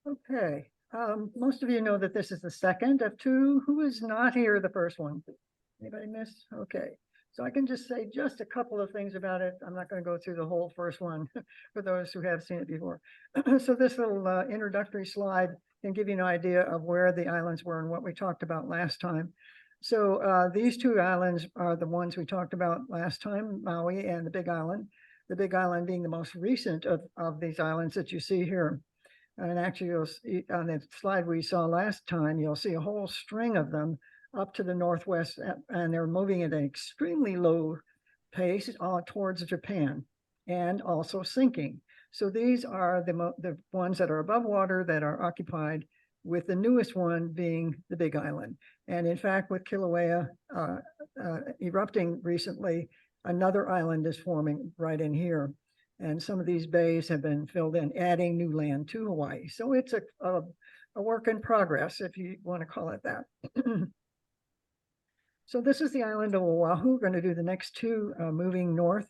Okay, most of you know that this is the second of two. Who is not here the first one? Anybody miss? Okay, so I can just say just a couple of things about it. I'm not going to go through the whole first one for those who have seen it before. So this little introductory slide can give you an idea of where the islands were and what we talked about last time. So these two islands are the ones we talked about last time, Maui and the Big Island. The Big Island being the most recent of these islands that you see here. And actually, you'll see on the slide we saw last time, you'll see a whole string of them up to the northwest, and they're moving at an extremely low pace towards Japan and also sinking. So these are the ones that are above water that are occupied, with the newest one being the Big Island. And in fact, with Kilauea erupting recently, another island is forming right in here. And some of these bays have been filled in, adding new land to Hawaii. So it's a work in progress, if you want to call it that. So this is the island of Oahu. We're going to do the next two moving north,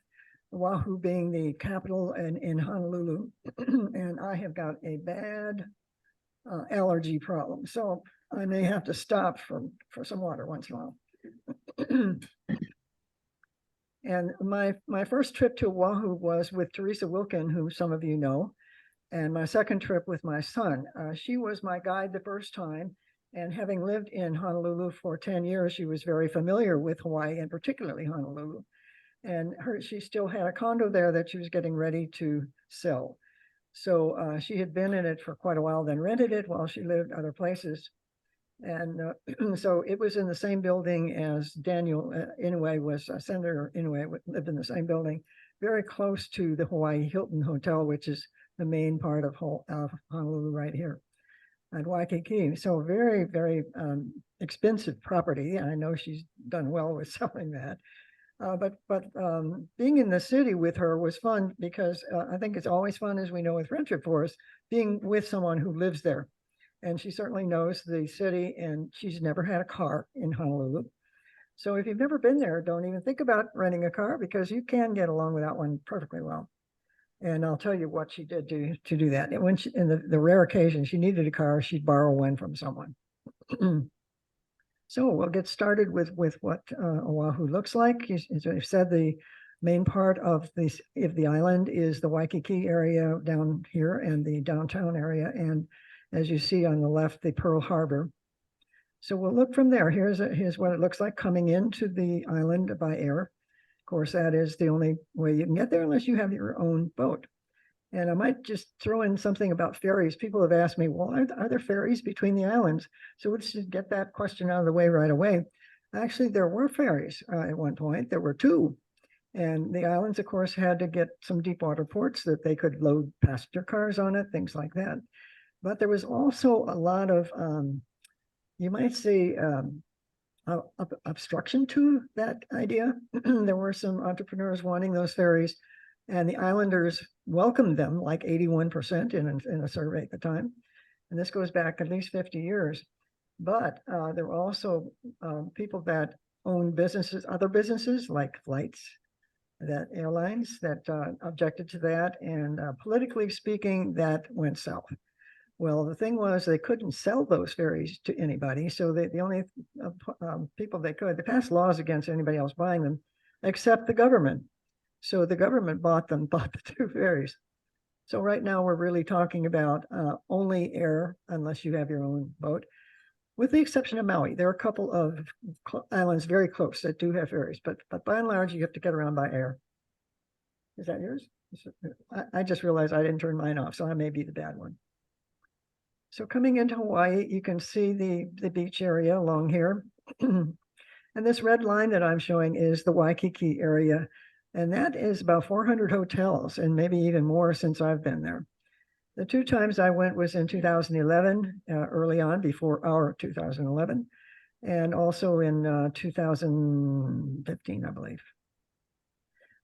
Oahu being the capital in Honolulu. And I have got a bad allergy problem, so I may have to stop for some water once in a while. And my first trip to Oahu was with Teresa Wilkin, who some of you know, and my second trip with my son. She was my guide the first time, and having lived in Honolulu for 10 years, she was very familiar with Hawaii, and particularly Honolulu. And she still had a condo there that she was getting ready to sell. So she had been in it for quite a while, then rented it while she lived other places. And so it was in the same building as Daniel Inouye was, Senator Inouye lived in the same building, very close to the Hawaii Hilton Hotel, which is the main part of Honolulu right here at Waikiki. So very, very expensive property. I know she's done well with selling that. But being in the city with her was fun because I think it's always fun, as we know with friendship for us, being with someone who lives there. And she certainly knows the city, and she's never had a car in Honolulu. So if you've never been there, don't even think about renting a car, because you can get along without one perfectly well. And I'll tell you what she did to do that. And when in the rare occasion she needed a car, she'd borrow one from someone. So we'll get started with what Oahu looks like. As I've said, the main part of the island is the Waikiki area down here and the downtown area. And as you see on the left, the Pearl Harbor. So we'll look from there. Here's what it looks like coming into the island by air. Of course, that is the only way you can get there unless you have your own boat. And I might just throw in something about ferries. People have asked me, well, are there ferries between the islands? So let's just get that question out of the way right away. Actually, there were ferries at one point. There were two. And the islands, of course, had to get some deep water ports that they could load passenger cars on it, things like that. But there was also a lot of, you might say, obstruction to that idea. There were some entrepreneurs wanting those ferries, and the islanders welcomed them, like 81% in a survey at the time. And this goes back at least 50 years. But there were also people that owned businesses, other businesses like flights, that airlines that objected to that. And politically speaking, that went south. Well, the thing was, they couldn't sell those ferries to anybody. So the only people they passed laws against anybody else buying them, except the government. So the government bought the two ferries. So right now we're really talking about only air, unless you have your own boat, with the exception of Maui. There are a couple of islands very close that do have ferries, but by and large, you have to get around by air. Is that yours? I just realized I didn't turn mine off, so I may be the bad one. So coming into Hawaii, you can see the beach area along here. And this red line that I'm showing is the Waikiki area. And that is about 400 hotels, and maybe even more since I've been there. The two times I went was in 2011, early on, before our 2011, and also in 2015, I believe.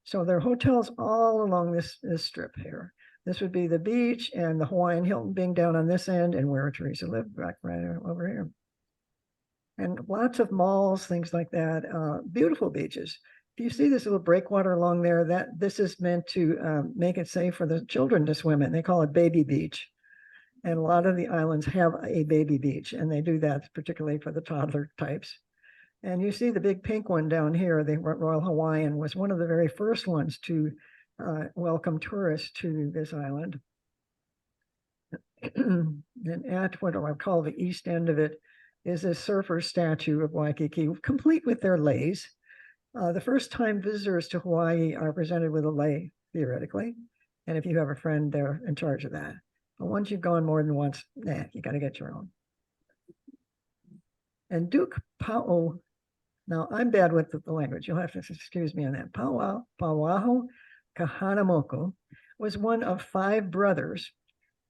So there are hotels all along this strip here. This would be the beach, and the Hawaiian Hilton being down on this end, and where Teresa lived, back right over here. And lots of malls, things like that. Beautiful beaches. If you see this little breakwater along there, this is meant to make it safe for the children to swim in. They call it Baby Beach. And a lot of the islands have a baby beach, and they do that particularly for the toddler types. And you see the big pink one down here, the Royal Hawaiian was one of the very first ones to welcome tourists to this island. And at what I call the east end of it is a surfer statue of Waikiki, complete with their leis. The first time visitors to Hawaii are presented with a lei, theoretically. And if you have a friend, they're in charge of that. But once you've gone more than once, you got to get your own. And Duke Pa'o, now I'm bad with the language. You'll have to excuse me on that. Pauahu Kahanamoku was one of 5 brothers,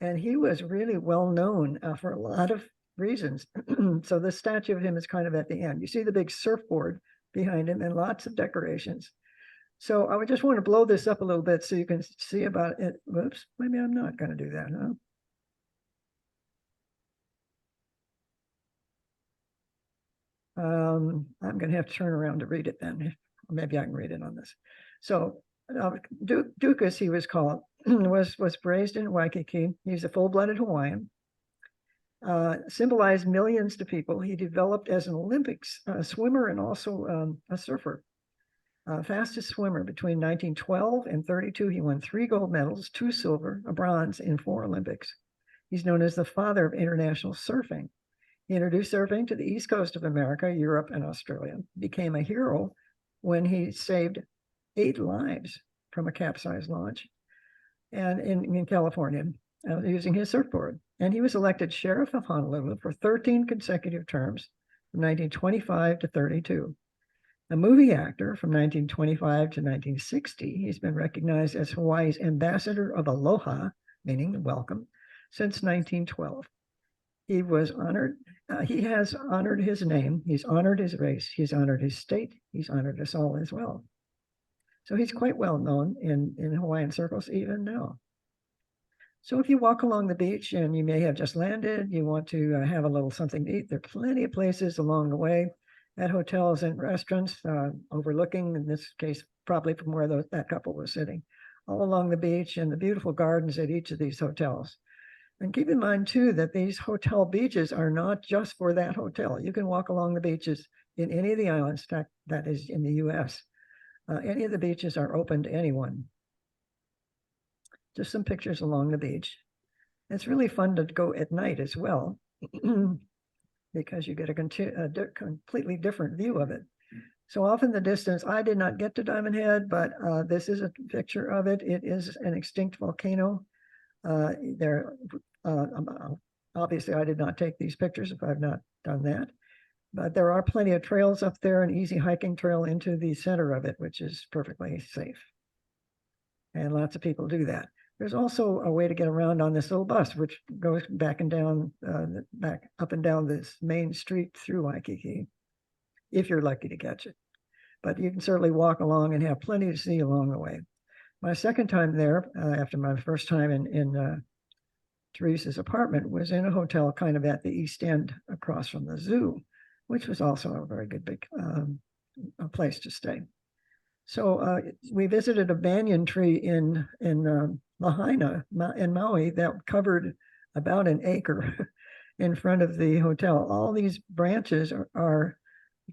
and he was really well known for a lot of reasons. So the statue of him is kind of at the end. You see the big surfboard behind him and lots of decorations. So I would just want to blow this up a little bit so you can see about it. Whoops, maybe I'm not going to do that, huh? I'm going to have to turn around to read it then. Maybe I can read it on this. So Duke, as he was called, was raised in Waikiki. He's a full-blooded Hawaiian. Symbolized millions to people. He developed as an Olympics swimmer and also a surfer. Fastest swimmer between 1912 and 32. He won 3 gold medals, 2 silver, a bronze in 4 Olympics. He's known as the father of international surfing. He introduced surfing to the east coast of America, Europe, and Australia. Became a hero when he saved 8 lives from a capsized launch and in California using his surfboard. And he was elected sheriff of Honolulu for 13 consecutive terms from 1925 to 32. A movie actor from 1925 to 1960, he's been recognized as Hawaii's ambassador of aloha, meaning welcome, since 1912. He was honored. He has honored his name. He's honored his race. He's honored his state. He's honored us all as well. So he's quite well known in Hawaiian circles even now. So if you walk along the beach and you may have just landed, you want to have a little something to eat, there are plenty of places along the way at hotels and restaurants overlooking, in this case, probably from where that couple was sitting, all along the beach and the beautiful gardens at each of these hotels. And keep in mind, too, that these hotel beaches are not just for that hotel. You can walk along the beaches in any of the islands, that is in the U.S. Any of the beaches are open to anyone. Just some pictures along the beach. It's really fun to go at night as well, because you get a completely different view of it. So off in the distance, I did not get to Diamond Head, but this is a picture of it. It is an extinct volcano. Obviously, I did not take these pictures if I've not done that, but there are plenty of trails up there, an easy hiking trail into the center of it, which is perfectly safe. And lots of people do that. There's also a way to get around on this little bus, which goes back and down, up and down this main street through Waikiki, if you're lucky to catch it. But you can certainly walk along and have plenty to see along the way. My second time there, after my first time in Teresa's apartment, was in a hotel kind of at the east end across from the zoo, which was also a very good big place to stay. So we visited a banyan tree in Lahaina in Maui that covered about an acre in front of the hotel. All these branches are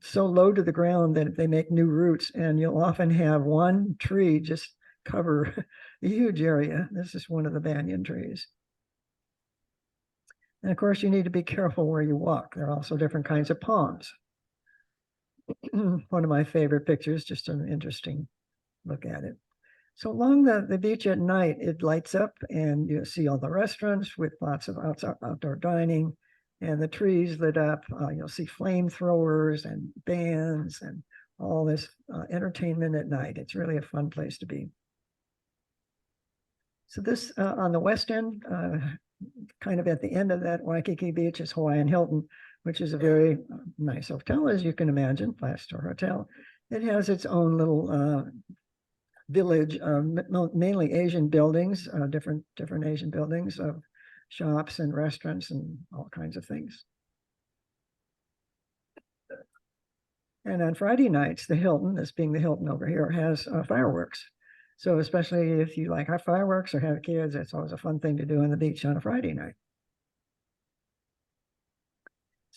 so low to the ground that they make new roots, and you'll often have one tree just cover a huge area. This is one of the banyan trees. And of course, you need to be careful where you walk. There are also different kinds of palms. One of my favorite pictures, just an interesting look at it. So along the beach at night, it lights up and you see all the restaurants with lots of outdoor dining and the trees lit up. You'll see flamethrowers and bands and all this entertainment at night. It's really a fun place to be. So this on the west end, kind of at the end of that Waikiki Beach, is Hawaiian Hilton, which is a very nice hotel, as you can imagine, 5-star hotel. It has its own little village, mainly Asian buildings, different Asian buildings of shops and restaurants and all kinds of things. And on Friday nights, the Hilton, this being the Hilton over here, has fireworks. So especially if you like our fireworks or have kids, it's always a fun thing to do on the beach on a Friday night.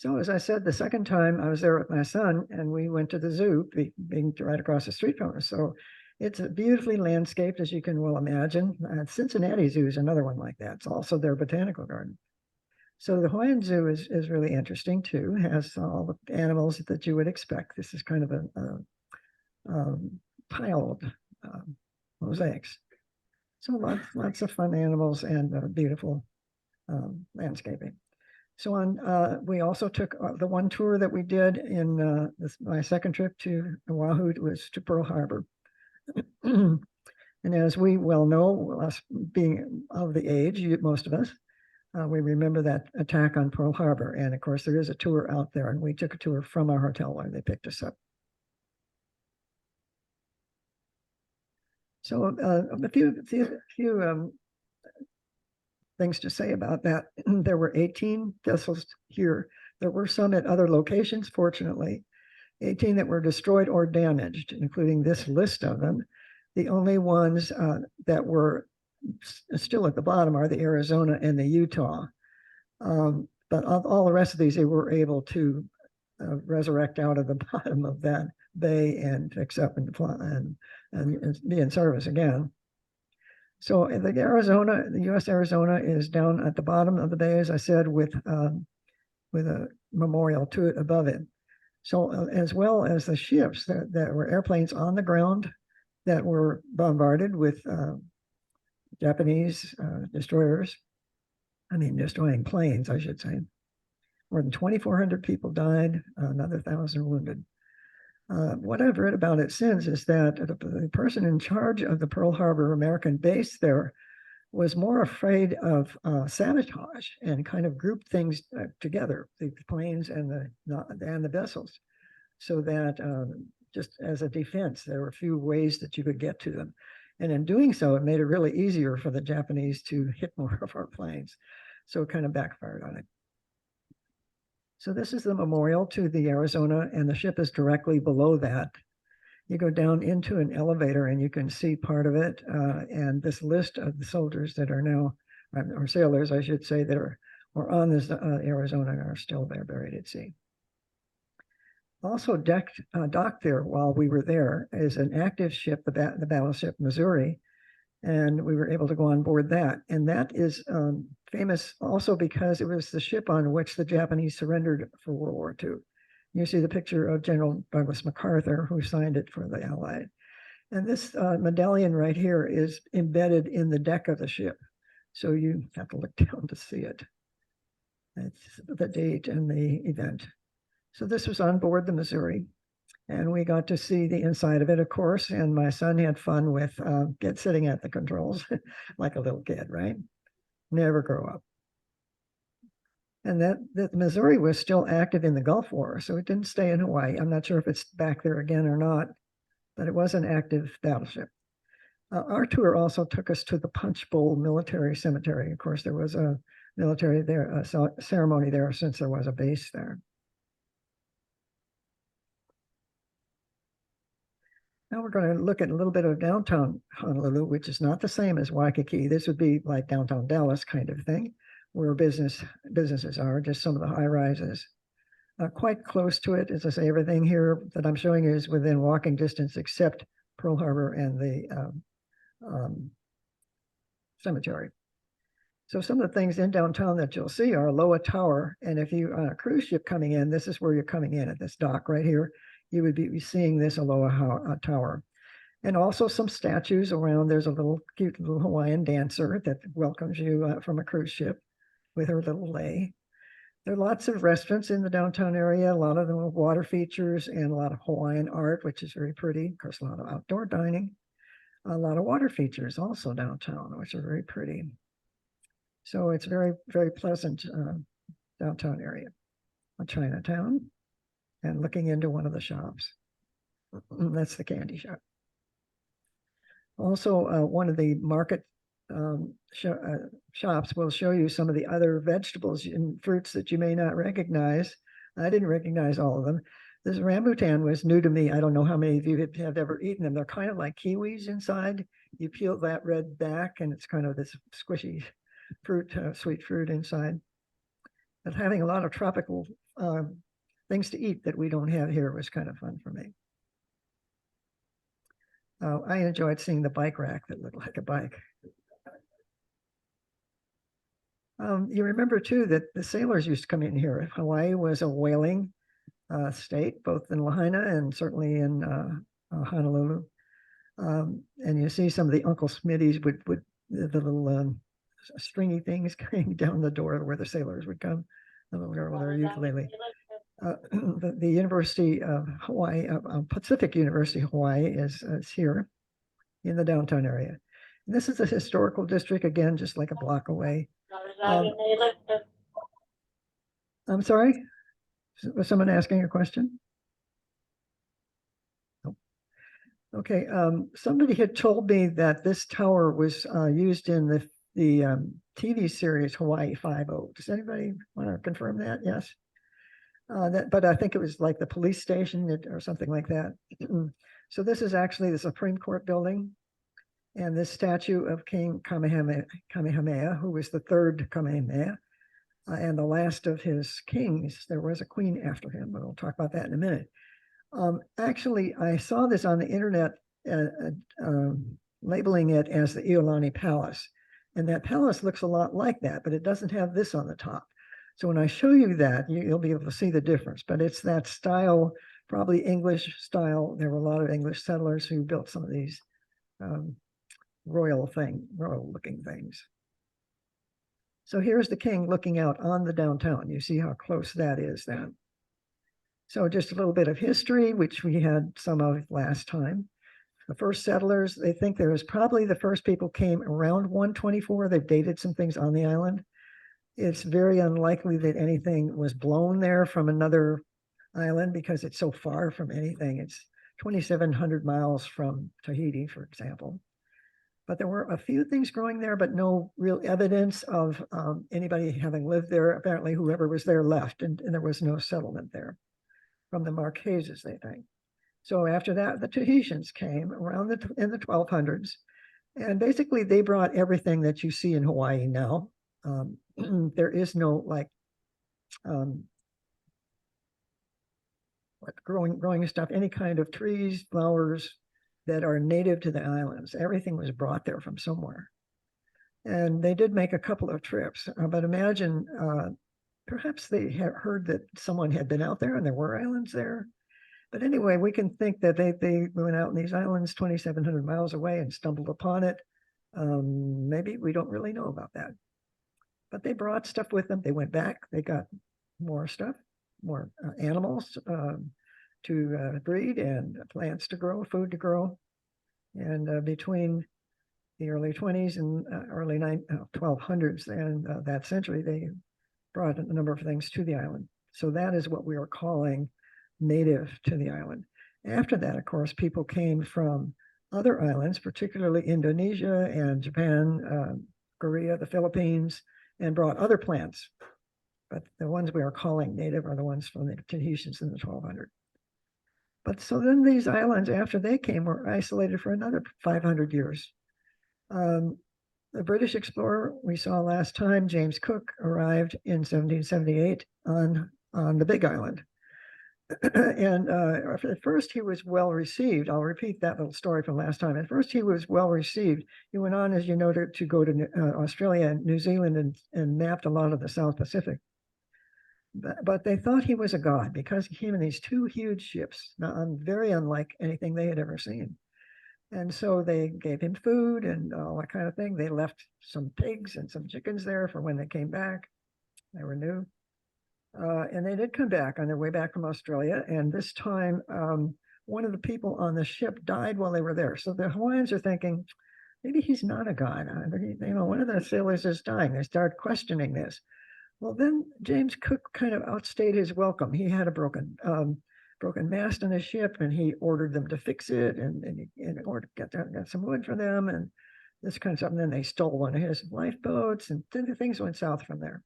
So as I said, the second time I was there with my son and we went to the zoo, being right across the street from us. So it's beautifully landscaped, as you can well imagine. Cincinnati Zoo is another one like that. It's also their botanical garden. So the Hawaiian Zoo is really interesting too. It has all the animals that you would expect. This is kind of a tiled mosaics. So lots of fun animals and beautiful landscaping. So we also took the one tour that we did in my second trip to Oahu was to Pearl Harbor. And as we well know, us being of the age, most of us, we remember that attack on Pearl Harbor. And of course, there is a tour out there, and we took a tour from our hotel where they picked us up. So a few things to say about that. There were 18 vessels here. There were some at other locations, fortunately, 18 that were destroyed or damaged, including this list of them. The only ones that were still at the bottom are the Arizona and the Utah. But of all the rest of these, they were able to resurrect out of the bottom of that bay and fix up and be in service again. So the Arizona, the U.S. Arizona is down at the bottom of the bay, as I said, with a memorial to it above it. So as well as the ships that were airplanes on the ground that were bombarded with Japanese destroyers, destroying planes, I should say. More than 2,400 people died, another 1,000 wounded. What I've read about it since is that the person in charge of the Pearl Harbor American base there was more afraid of sabotage and kind of grouped things together, the planes and the vessels, so that just as a defense, there were a few ways that you could get to them. And in doing so, it made it really easier for the Japanese to hit more of our planes. So it kind of backfired on it. So this is the memorial to the Arizona, and the ship is directly below that. You go down into an elevator and you can see part of it. And this list of the soldiers that are now, or sailors, I should say, that were on this Arizona are still there, buried at sea. Also docked there while we were there is an active ship, the battleship Missouri, and we were able to go on board that. And that is famous also because it was the ship on which the Japanese surrendered for World War II. You see the picture of General Douglas MacArthur, who signed it for the Allied. And this medallion right here is embedded in the deck of the ship. So you have to look down to see it. It's the date and the event. So this was on board the Missouri. And we got to see the inside of it, of course. And my son had fun with sitting at the controls like a little kid, right? Never grow up. And that Missouri was still active in the Gulf War, so it didn't stay in Hawaii. I'm not sure if it's back there again or not, but it was an active battleship. Our tour also took us to the Punch Bowl Military Cemetery. Of course, there was a military there, a ceremony there since there was a base there. Now we're going to look at a little bit of downtown Honolulu, which is not the same as Waikiki. This would be like downtown Dallas kind of thing, where businesses are, just some of the high rises. Quite close to it, as I say, everything here that I'm showing you is within walking distance except Pearl Harbor and the cemetery. So some of the things in downtown that you'll see are Loa Tower. And if you on a cruise ship coming in, this is where you're coming in at this dock right here. You would be seeing this Aloha Tower. And also some statues around. There's a cute little Hawaiian dancer that welcomes you from a cruise ship with her little lei. There are lots of restaurants in the downtown area, a lot of them with water features and a lot of Hawaiian art, which is very pretty. Of course, a lot of outdoor dining, a lot of water features also downtown, which are very pretty. So it's very, very pleasant downtown area. A Chinatown, and looking into one of the shops. That's the candy shop. Also, one of the market shops will show you some of the other vegetables and fruits that you may not recognize. I didn't recognize all of them. This rambutan was new to me. I don't know how many of you have ever eaten them. They're kind of like kiwis inside. You peel that red back and it's kind of this squishy fruit, sweet fruit inside. But having a lot of tropical things to eat that we don't have here was kind of fun for me. I enjoyed seeing the bike rack that looked like a bike. You remember too that the sailors used to come in here. Hawaii was a whaling state, both in Lahaina and certainly in Honolulu. And you see some of the Uncle Smitty's would the little stringy things going down the door where the sailors would come, the little girl with her ukulele. The University of Hawaii, Pacific University Hawaii is here in the downtown area. And this is a historical district, again, just like a block away. I'm sorry, was someone asking a question? Nope. Okay, somebody had told me that this tower was used in the TV series Hawaii Five-0. Does anybody want to confirm that? Yes. But I think it was like the police station or something like that. So this is actually the Supreme Court building. And this statue of King Kamehameha, who was the third Kamehameha, and the last of his kings. There was a queen after him, but we'll talk about that in a minute. Actually, I saw this on the internet, labeling it as the Iolani Palace. And that palace looks a lot like that, but it doesn't have this on the top. So when I show you that, you'll be able to see the difference. But it's that style, probably English style. There were a lot of English settlers who built some of these royal looking things. So here's the king looking out on the downtown. You see how close that is then. So just a little bit of history, which we had some of last time. The first settlers, they think there was probably the first people came around 124. They've dated some things on the island. It's very unlikely that anything was blown there from another island because it's so far from anything. It's 2,700 miles from Tahiti, for example. But there were a few things growing there, but no real evidence of anybody having lived there. Apparently, whoever was there left, and there was no settlement there from the Marquesas, they think. So after that, the Tahitians came around in the 1200s, and basically they brought everything that you see in Hawaii now. There is no like growing stuff, any kind of trees, flowers that are native to the islands. Everything was brought there from somewhere. And they did make a couple of trips, but imagine perhaps they had heard that someone had been out there and there were islands there. But anyway, we can think that they went out in these islands 2,700 miles away and stumbled upon it. Maybe we don't really know about that. But they brought stuff with them. They went back. They got more stuff, more animals to breed and plants to grow, food to grow. And between the early 20s and early 1200s and that century, they brought a number of things to the island. So that is what we are calling native to the island. After that, of course, people came from other islands, particularly Indonesia and Japan, Korea, the Philippines, and brought other plants. But the ones we are calling native are the ones from the Tahitians in the 1200s. But so then these islands, after they came, were isolated for another 500 years. The British explorer we saw last time, James Cook, arrived in 1778 on the Big Island. And at first he was well received. I'll repeat that little story from last time. At first he was well received. He went on, as you noted, to go to Australia and New Zealand and mapped a lot of the South Pacific. But they thought he was a god because he came in these two huge ships, very unlike anything they had ever seen. And so they gave him food and all that kind of thing. They left some pigs and some chickens there for when they came back. They were new. And they did come back on their way back from Australia. And this time, one of the people on the ship died while they were there. So the Hawaiians are thinking, maybe he's not a god. One of the sailors is dying. They start questioning this. Well, then James Cook kind of outstayed his welcome. He had a broken mast on his ship, and he ordered them to fix it, and got some wood for them, and this kind of stuff. And then they stole one of his lifeboats, and then things went south from there.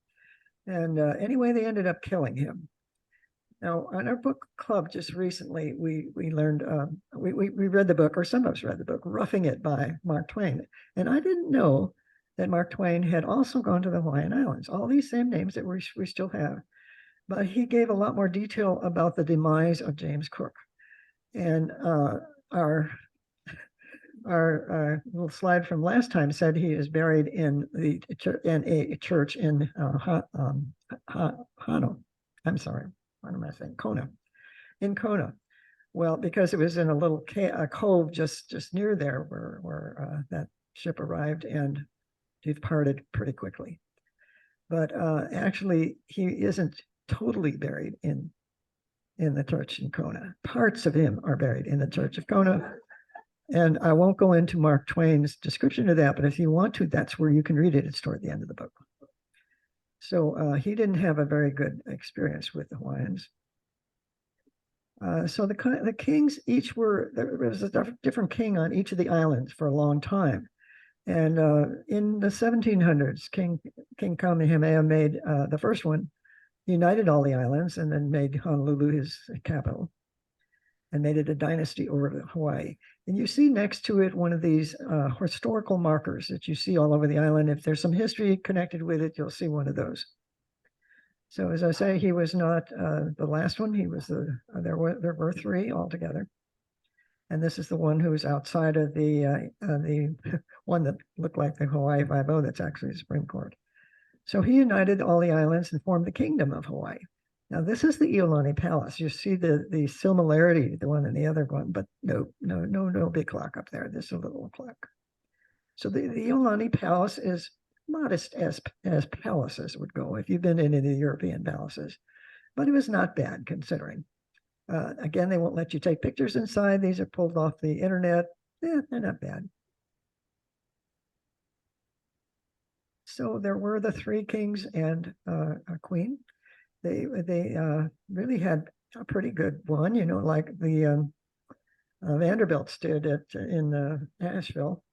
And anyway, they ended up killing him. Now, on our book club just recently, we learned, we read the book, or some of us read the book, Roughing It by Mark Twain. And I didn't know that Mark Twain had also gone to the Hawaiian Islands, all these same names that we still have. but he gave a lot more detail about the demise of James Cook. And our little slide from last time said he is buried in a church in Hano. I'm sorry, what am I saying? Kona, in Kona. Well, because it was in a little cove just near there where that ship arrived and departed pretty quickly. But actually, he isn't totally buried in the church in Kona. Parts of him are buried in the church of Kona. And I won't go into Mark Twain's description of that, but if you want to, that's where you can read it. It's toward the end of the book. So he didn't have a very good experience with the Hawaiians. So the kings each there was a different king on each of the islands for a long time. And in the 1700s, King Kamehameha made the first one, united all the islands, and then made Honolulu his capital and made it a dynasty over Hawaii. And you see next to it one of these historical markers that you see all over the island. If there's some history connected with it, you'll see one of those. So as I say, he was not the last one. He was there were three altogether. And this is the one who was outside of the one that looked like the Hawaii 5-0 that's actually the Supreme Court. So he united all the islands and formed the Kingdom of Hawaii. Now, this is the Iolani Palace. You see the similarity, the one and the other one, but no big clock up there. This is a little clock. So the Iolani Palace is modest as palaces would go if you've been in any of the European palaces, but it was not bad considering. Again, they won't let you take pictures inside. These are pulled off the internet. They're not bad. So there were the three kings and a queen. They really had a pretty good one, like the Vanderbilts did in Asheville.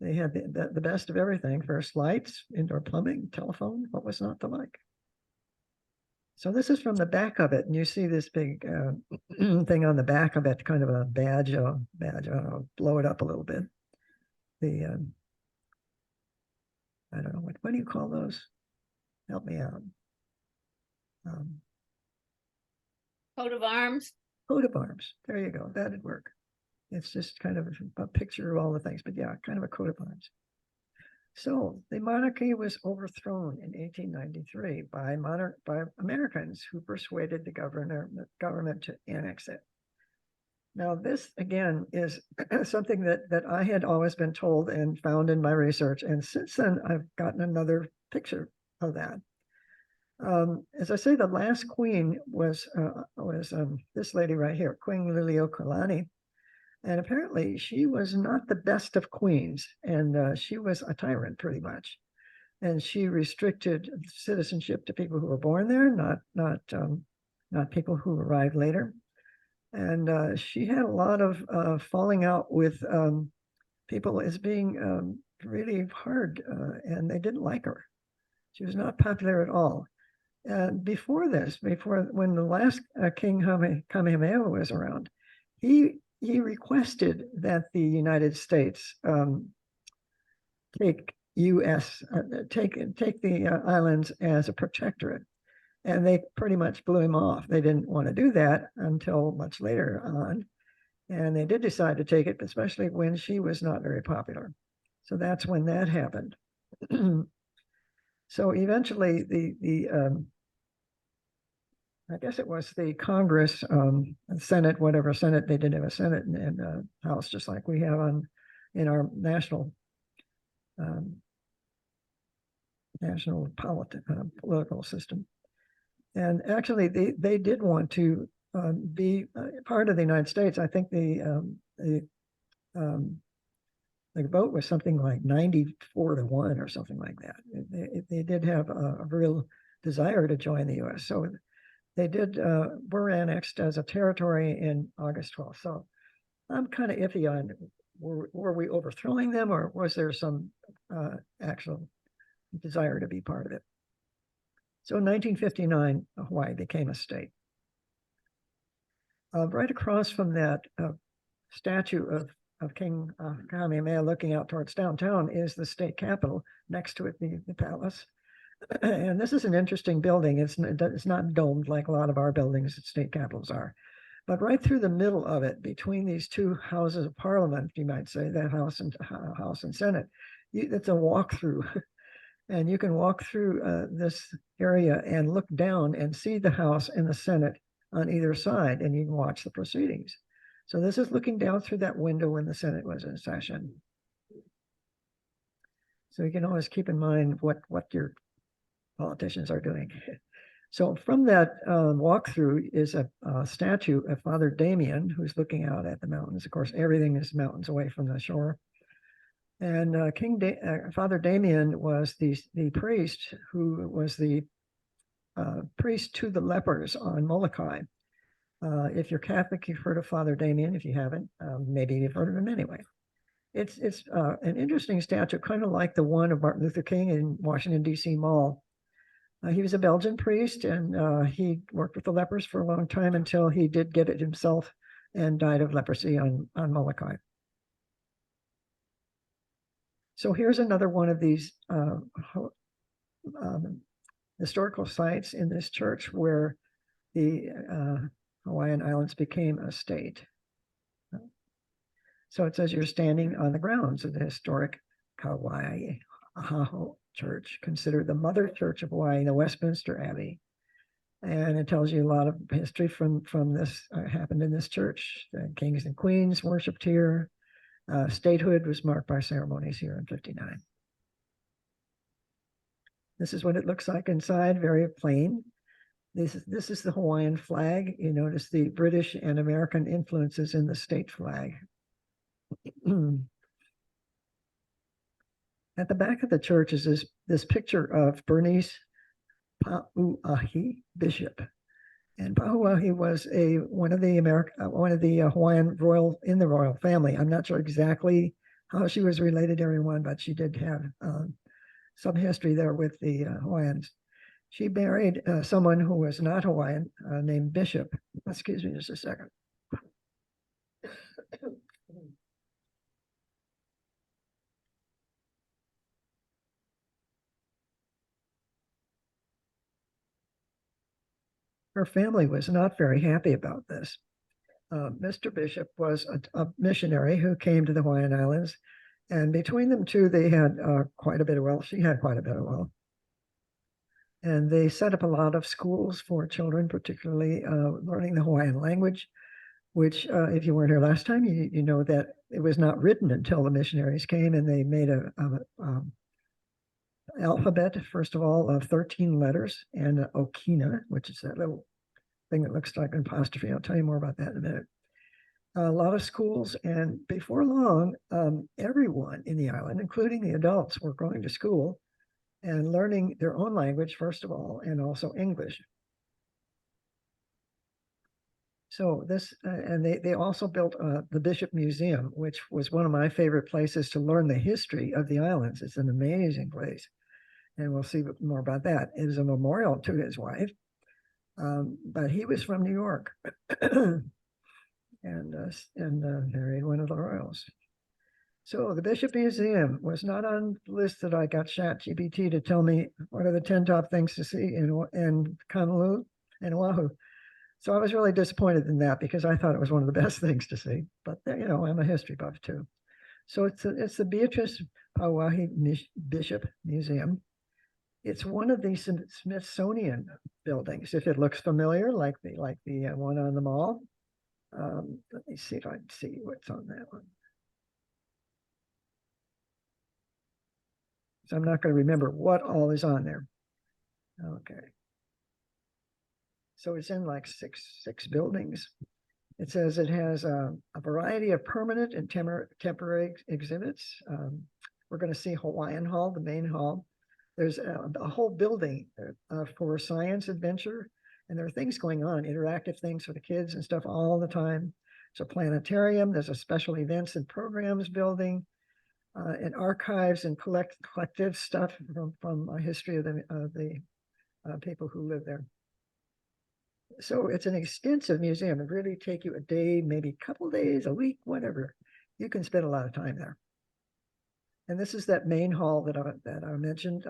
They had the best of everything: first lights, indoor plumbing, telephone. What was not to like? So this is from the back of it, and you see this big thing on the back of it, kind of a badge. I'll blow it up a little bit. The I don't know what do you call those? Help me out. Coat of arms. Coat of arms. There you go. That'd work. It's just kind of a picture of all the things, but yeah, kind of a coat of arms. So the monarchy was overthrown in 1893 by Americans who persuaded the government to annex it. Now, this again is something that I had always been told and found in my research, and since then I've gotten another picture of that. As I say, the last queen was this lady right here, Queen Liliuokalani. And apparently she was not the best of queens, and she was a tyrant pretty much. And she restricted citizenship to people who were born there, not people who arrived later. And she had a lot of falling out with people as being really hard, and they didn't like her. She was not popular at all. And before when the last King Kamehameha was around, he requested that the United States take the islands as a protectorate, and they pretty much blew him off. They didn't want to do that until much later on, and they did decide to take it, especially when she was not very popular. So that's when that happened. So eventually, I guess it was the Congress, Senate, whatever Senate, they did have a Senate and House, just like we have in our national political system. And actually, they did want to be part of the United States. I think the vote was something like 94-1 or something like that. They did have a real desire to join the U.S. So they were annexed as a territory in August 12th. So I'm kind of iffy on were we overthrowing them, or was there some actual desire to be part of it? So in 1959, Hawaii became a state. Right across from that statue of King Kamehameha looking out towards downtown is the state capitol. Next to it, the palace. And this is an interesting building. It's not domed like a lot of our buildings at state capitals are. But right through the middle of it, between these two houses of parliament, you might say, that House and Senate, it's a walkthrough. And you can walk through this area and look down and see the House and the Senate on either side, and you can watch the proceedings. So this is looking down through that window when the Senate was in session. So you can always keep in mind what your politicians are doing. So from that walkthrough is a statue of Father Damien, who's looking out at the mountains. Of course, everything is mountains away from the shore. And Father Damien was the priest who was the priest to the lepers on Molokai. If you're Catholic, you've heard of Father Damien. If you haven't, maybe you've heard of him anyway. It's an interesting statue, kind of like the one of Martin Luther King in Washington, D.C. Mall. He was a Belgian priest, and he worked with the lepers for a long time until he did get it himself and died of leprosy on Molokai. So here's another one of these historical sites in this church where the Hawaiian Islands became a state. So it says you're standing on the grounds of the historic Kauai Church, considered the mother church of Hawaii, the Westminster Abbey. And it tells you a lot of history from this happened in this church. The kings and queens worshipped here. Statehood was marked by ceremonies here in '59. This is what it looks like inside, very plain. This is the Hawaiian flag. You notice the British and American influences in the state flag. At the back of the church is this picture of Bernice Pauahi Bishop. And Pauahi was one of the Hawaiian royal family. I'm not sure exactly how she was related to everyone, but she did have some history there with the Hawaiians. She married someone who was not Hawaiian, named Bishop. Excuse me just a second. Her family was not very happy about this. Mr. Bishop was a missionary who came to the Hawaiian Islands, and between them two, they had quite a bit of wealth. She had quite a bit of wealth. And they set up a lot of schools for children, particularly learning the Hawaiian language, which if you weren't here last time, you know that it was not written until the missionaries came, and they made a alphabet, first of all, of 13 letters, and okina, which is that little thing that looks like an apostrophe. I'll tell you more about that in a minute. A lot of schools, and before long, everyone in the island, including the adults, were going to school and learning their own language, first of all, and also English. So this, and they also built the Bishop Museum, which was one of my favorite places to learn the history of the islands. It's an amazing place, and we'll see more about that. It is a memorial to his wife, but he was from New York and married one of the royals. So the Bishop Museum was not on the list that I got ChatGPT to tell me what are the 10 top things to see in Honolulu and Oahu. So I was really disappointed in that because I thought it was one of the best things to see. But I'm a history buff too. So it's the Beatrice Pauahi Bishop Museum. It's one of the Smithsonian buildings. If it looks familiar, like the one on the mall. Let me see if I can see what's on that one. So I'm not going to remember what all is on there. Okay. So it's in like six buildings. It says it has a variety of permanent and temporary exhibits. We're going to see Hawaiian Hall, the main hall. There's a whole building for science adventure, and there are things going on, interactive things for the kids and stuff all the time. It's a planetarium. There's a special events and programs building, and archives and collective stuff from a history of the people who live there. So it's an extensive museum. It really take you a day, maybe a couple days, a week, whatever. You can spend a lot of time there. And this is that main hall that I mentioned,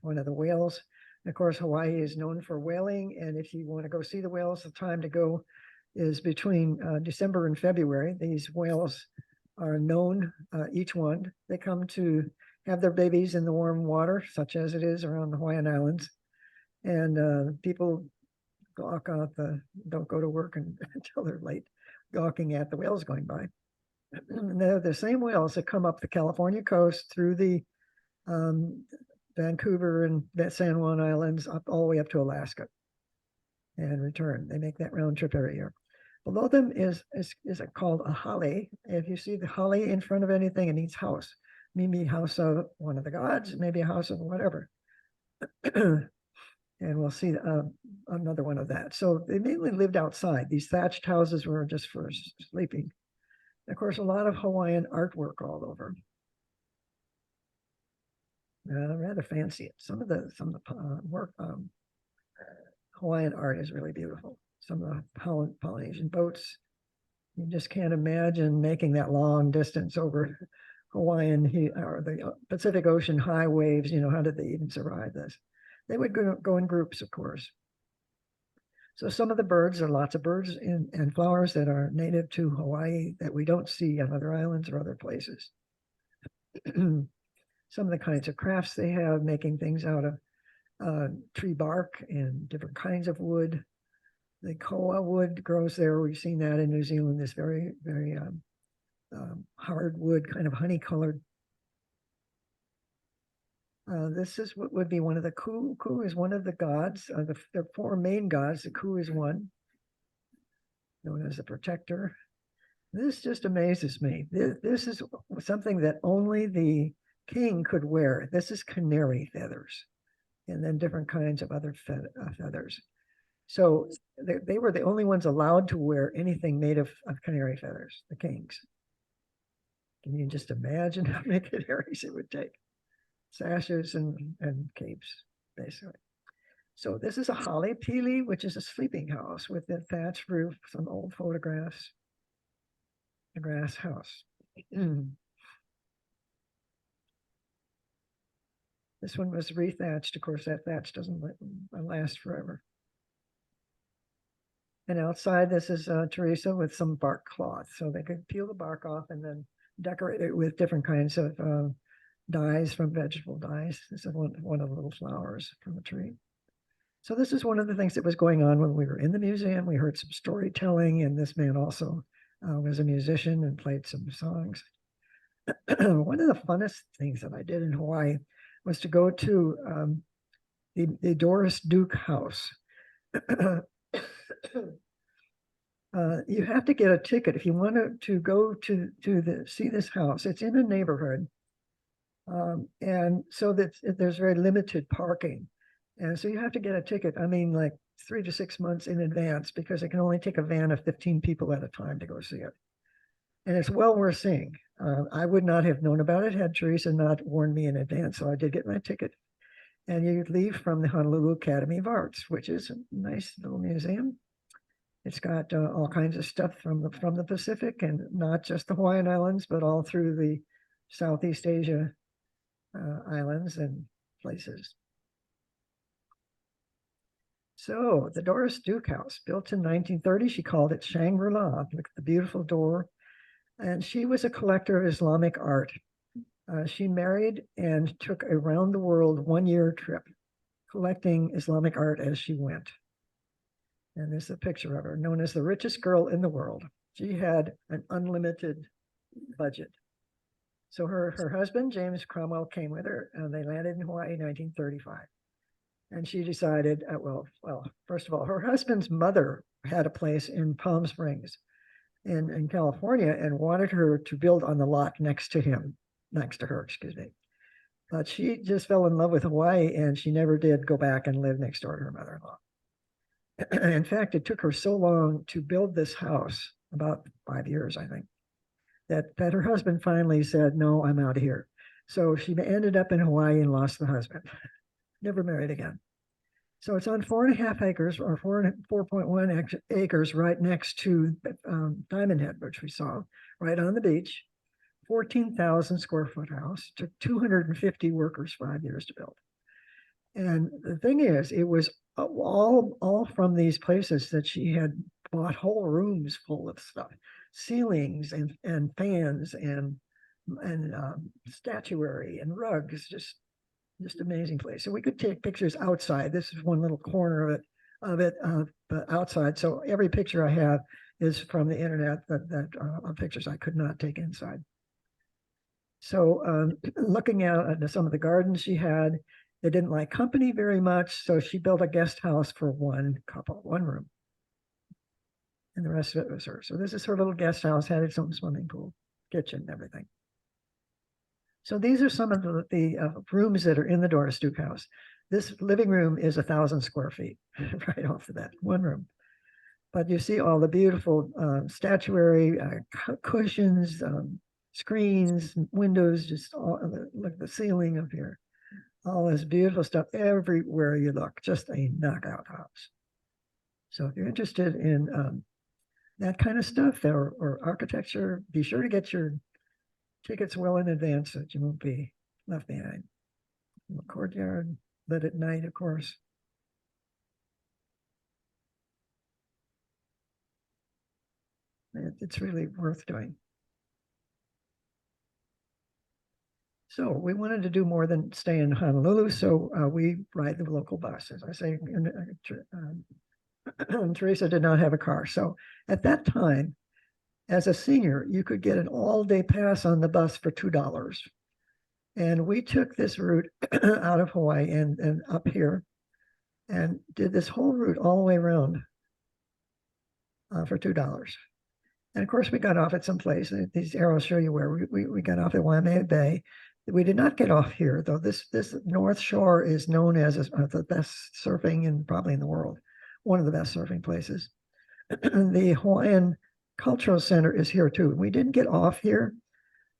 one of the whales. And of course, Hawaii is known for whaling. And if you want to go see the whales, the time to go is between December and February. These whales are known, each one. They come to have their babies in the warm water, such as it is around the Hawaiian Islands. And people gawk out don't go to work until they're late, gawking at the whales going by. They're the same whales that come up the California coast through the Vancouver and San Juan Islands up all the way up to Alaska and return. They make that round trip every year. Below them is called a hale. If you see the hale in front of anything, it means house. Maybe house of one of the gods, maybe a house of whatever. And we'll see another one of that. So they mainly lived outside. These thatched houses were just for sleeping. Of course, a lot of Hawaiian artwork all over. Rather fancy. Some of the work, Hawaiian art is really beautiful. Some of the Polynesian boats. You just can't imagine making that long distance over Hawaiian or the Pacific Ocean high waves. How did they even survive this? They would go in groups, of course. So some of the birds, there are lots of birds and flowers that are native to Hawaii that we don't see on other islands or other places. Some of the kinds of crafts they have, making things out of tree bark and different kinds of wood. The koa wood grows there. We've seen that in New Zealand, this very, very hard wood, kind of honey-colored. This is what would be one of the ku. Ku is one of the gods. There are four main gods. The ku is one, known as the protector. This just amazes me. This is something that only the king could wear. This is canary feathers, and then different kinds of other feathers. So they were the only ones allowed to wear anything made of canary feathers, the kings. Can you just imagine how many canaries it would take? Sashes and capes, basically. So this is a hale pili, which is a sleeping house with a thatched roof, some old photographs, a grass house. This one was rethatched. Of course, that thatch doesn't last forever. And outside, this is Teresa with some bark cloth. So they could peel the bark off and then decorate it with different kinds of dyes from vegetable dyes. This is one of the little flowers from the tree. So this is one of the things that was going on when we were in the museum. We heard some storytelling, and this man also was a musician and played some songs. One of the funnest things that I did in Hawaii was to go to the Doris Duke House. You have to get a ticket if you want to go to see this house. It's in a neighborhood. And so that there's very limited parking. And so you have to get a ticket, I mean, like 3 to 6 months in advance, because it can only take a van of 15 people at a time to go see it. And it's well worth seeing. I would not have known about it had Teresa not warned me in advance. So I did get my ticket. And you leave from the Honolulu Academy of Arts, which is a nice little museum. It's got all kinds of stuff from the Pacific, and not just the Hawaiian Islands, but all through the Southeast Asia islands and places. So the Doris Duke House, built in 1930, she called it Shangri-La. Look at the beautiful door. And she was a collector of Islamic art. She married and took a round the world 1-year trip, collecting Islamic art as she went. And this is a picture of her, known as the richest girl in the world. She had an unlimited budget. So her husband, James Cromwell, came with her, and they landed in Hawaii in 1935. And she decided, well, first of all, her husband's mother had a place in Palm Springs in California and wanted her to build on the lot next to her, excuse me. But she just fell in love with Hawaii, and she never did go back and live next door to her mother-in-law. In fact, it took her so long to build this house, about 5 years, I think, that her husband finally said, no, I'm out of here. So she ended up in Hawaii and lost the husband. Never married again. So it's on 4.5 acres or 4.1 acres right next to Diamond Head, which we saw right on the beach. 14,000 square foot house. Took 250 workers 5 years to build. And the thing is, it was all from these places that she had bought whole rooms full of stuff, ceilings and fans and statuary and rugs, just amazing place. So we could take pictures outside. This is one little corner of it, but outside. So every picture I have is from the internet that pictures I could not take inside. So looking at some of the gardens she had, they didn't like company very much, so she built a guest house for one couple, one room. And the rest of it was hers. So this is her little guest house, had its own swimming pool, kitchen, everything. So these are some of the rooms that are in the Doris Duke house. This living room is 1,000 square feet, right off of that, one room. But you see all the beautiful statuary, cushions, screens, windows, just all look the ceiling up here. All this beautiful stuff everywhere you look, just a knockout house. So if you're interested in that kind of stuff or architecture, be sure to get your tickets well in advance so that you won't be left behind. The courtyard, lit at night, of course. It's really worth doing. So we wanted to do more than stay in Honolulu, so we ride the local bus. As I say, Teresa did not have a car. So at that time, as a senior, you could get an all-day pass on the bus for $2. And we took this route out of Hawaii and up here and did this whole route all the way around for $2. And of course, we got off at some place. These arrows show you where we got off at Waimea Bay. We did not get off here, though. This North Shore is known as the best surfing and probably in the world, one of the best surfing places. The Hawaiian Cultural Center is here too. We didn't get off here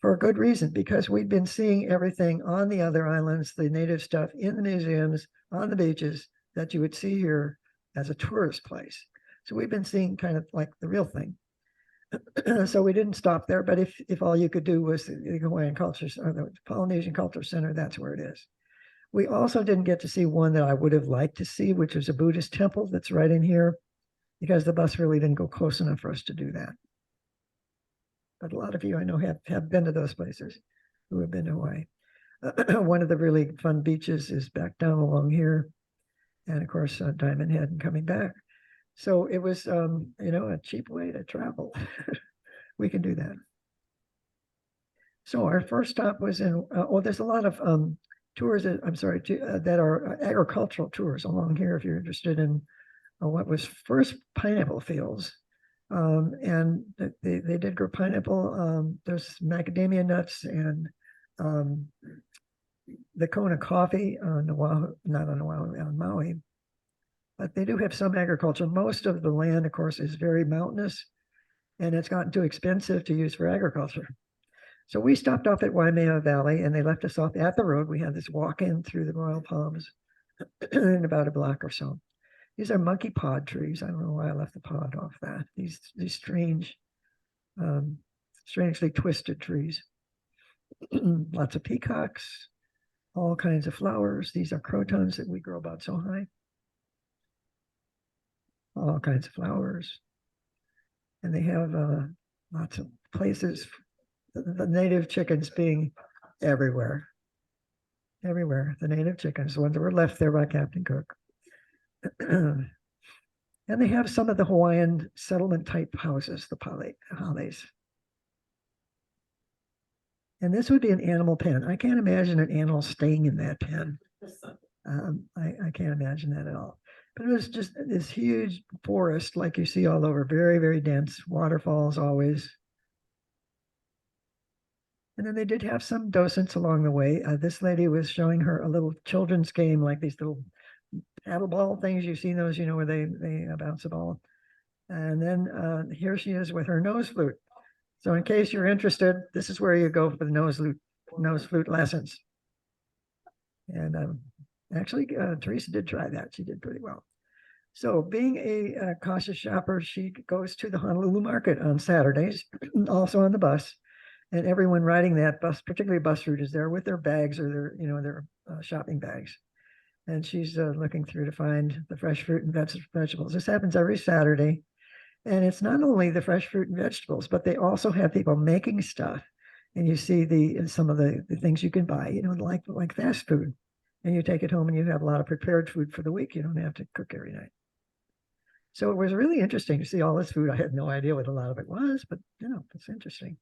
for a good reason, because we'd been seeing everything on the other islands, the native stuff in the museums, on the beaches that you would see here as a tourist place. So we've been seeing kind of like the real thing. So we didn't stop there, but if all you could do was the Hawaiian Culture or the Polynesian Culture Center, that's where it is. We also didn't get to see one that I would have liked to see, which is a Buddhist temple that's right in here, because the bus really didn't go close enough for us to do that. But a lot of you I know have been to those places who have been to Hawaii. One of the really fun beaches is back down along here. And of course, Diamond Head and coming back. So it was, a cheap way to travel. We can do that. So our first stop was in, there's a lot of tours that, that are agricultural tours along here if you're interested in what was first pineapple fields. And they did grow pineapple. There's macadamia nuts and the Kona coffee on Oahu, not on Oahu, on Maui. But they do have some agriculture. Most of the land, of course, is very mountainous, and it's gotten too expensive to use for agriculture. So we stopped off at Waimea Valley, and they left us off at the road. We had this walk in through the royal palms in about a block or so. These are monkey pod trees. I don't know why I left the pod off that. These strange, strangely twisted trees. Lots of peacocks, all kinds of flowers. These are crotons that we grow about so high. All kinds of flowers. And they have lots of places, the native chickens being everywhere. Everywhere, the native chickens, the ones that were left there by Captain Cook. And they have some of the Hawaiian settlement type houses, the hales. And this would be an animal pen. I can't imagine an animal staying in that pen. I can't imagine that at all. But it was just this huge forest like you see all over, very, very dense, waterfalls always. And then they did have some docents along the way. This lady was showing her a little children's game, like these little paddle ball things. You've seen those, where they bounce a ball. And then here she is with her nose flute. So in case you're interested, this is where you go for the nose flute lessons. And actually, Teresa did try that. She did pretty well. So being a cautious shopper, she goes to the Honolulu market on Saturdays, also on the bus. And everyone riding that bus, particularly bus route, is there with their bags or their shopping bags. And she's looking through to find the fresh fruit and vegetables. This happens every Saturday. And it's not only the fresh fruit and vegetables, but they also have people making stuff. And you see some of the things you can buy, like fast food. And you take it home and you have a lot of prepared food for the week. You don't have to cook every night. So it was really interesting to see all this food. I had no idea what a lot of it was, but it's interesting.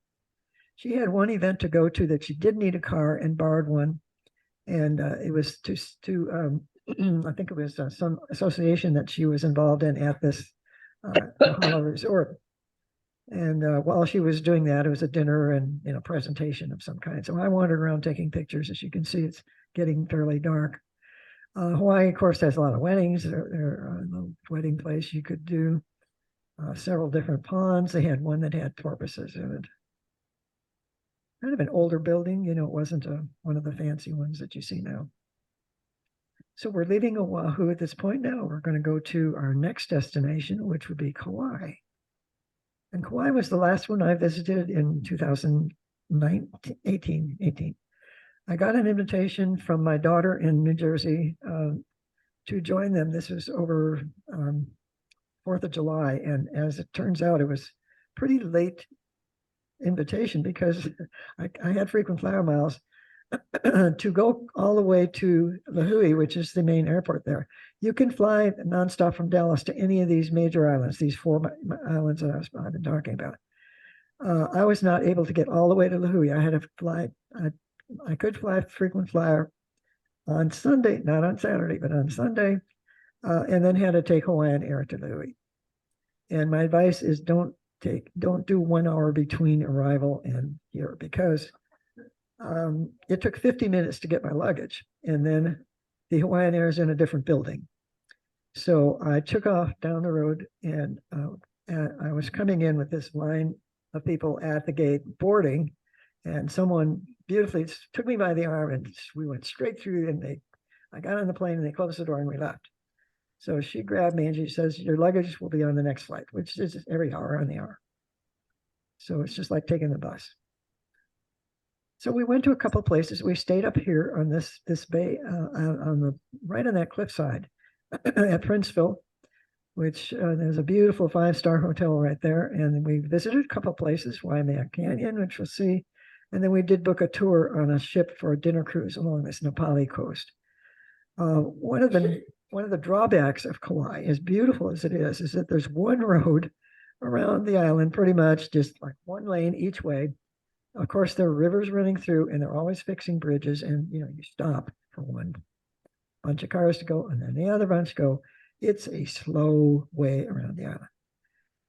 She had one event to go to that she did need a car and borrowed one. And it was to I think it was some association that she was involved in at this Ohio resort. And while she was doing that, it was a dinner and presentation of some kind. So I wandered around taking pictures. As you can see, it's getting fairly dark. Hawaii, of course, has a lot of weddings. There a wedding place you could do. Several different ponds. They had one that had porpoises in it. Kind of an older building, it wasn't one of the fancy ones that you see now. So we're leaving Oahu at this point now. We're going to go to our next destination, which would be Kauai. And Kauai was the last one I visited in 2018. I got an invitation from my daughter in New Jersey to join them. This was over 4th of July. And as it turns out, it was pretty late invitation because I had frequent flyer miles to go all the way to Lahui, which is the main airport there. You can fly nonstop from Dallas to any of these major islands, these 4 islands that I've been talking about. I was not able to get all the way to Lahui. I had to fly. I could fly frequent flyer on Sunday, not on Saturday, but on Sunday, and then had to take Hawaiian Air to Lahui. And my advice is don't do 1 hour between arrival and here, because it took 50 minutes to get my luggage, and then the Hawaiian Air is in a different building. So I took off down the road, and I was coming in with this line of people at the gate boarding, and someone beautifully took me by the arm, and we went straight through, and I got on the plane, and they closed the door, and we left. So she grabbed me and she says, your luggage will be on the next flight, which is every hour on the hour. So it's just like taking the bus. So we went to a couple of places. We stayed up here on this bay right on that cliffside at Princeville, which there's a beautiful 5-star hotel right there. And we visited a couple of places, Waimea Canyon, which we'll see. And then we did book a tour on a ship for a dinner cruise along this Nepali coast. One of the drawbacks of Kauai, as beautiful as it is that there's one road around the island, pretty much just like one lane each way. Of course, there are rivers running through, and they're always fixing bridges, and you stop for one bunch of cars to go, and then the other bunch go. It's a slow way around the island.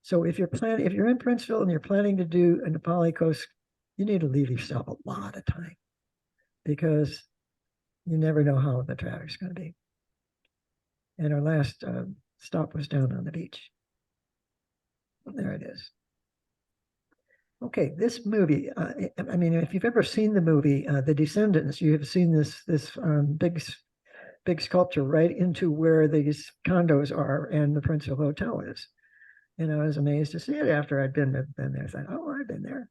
So if you're in Princeville and you're planning to do a Nepali coast, you need to leave yourself a lot of time, because you never know how the traffic's going to be. And our last stop was down on the beach. There it is. Okay, this movie, I mean, if you've ever seen the movie, The Descendants, you have seen this big sculpture right into where these condos are and the Princeville Hotel is. And I was amazed to see it after I'd been there. I thought, oh, I've been there.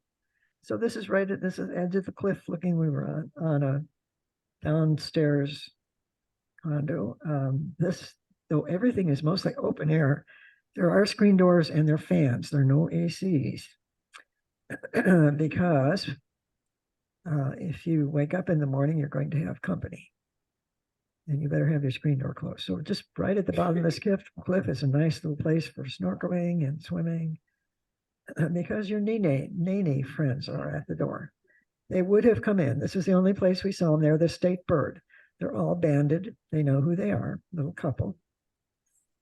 So this is right at this edge of the cliff looking. We were on a downstairs condo. Though everything is mostly open air, there are screen doors and there are fans. There are no ACs. Because if you wake up in the morning, you're going to have company, and you better have your screen door closed. So just right at the bottom of this cliff is a nice little place for snorkeling and swimming, because your nene friends are at the door. They would have come in. This is the only place we saw them. They're the state bird. They're all banded. They know who they are, little couple.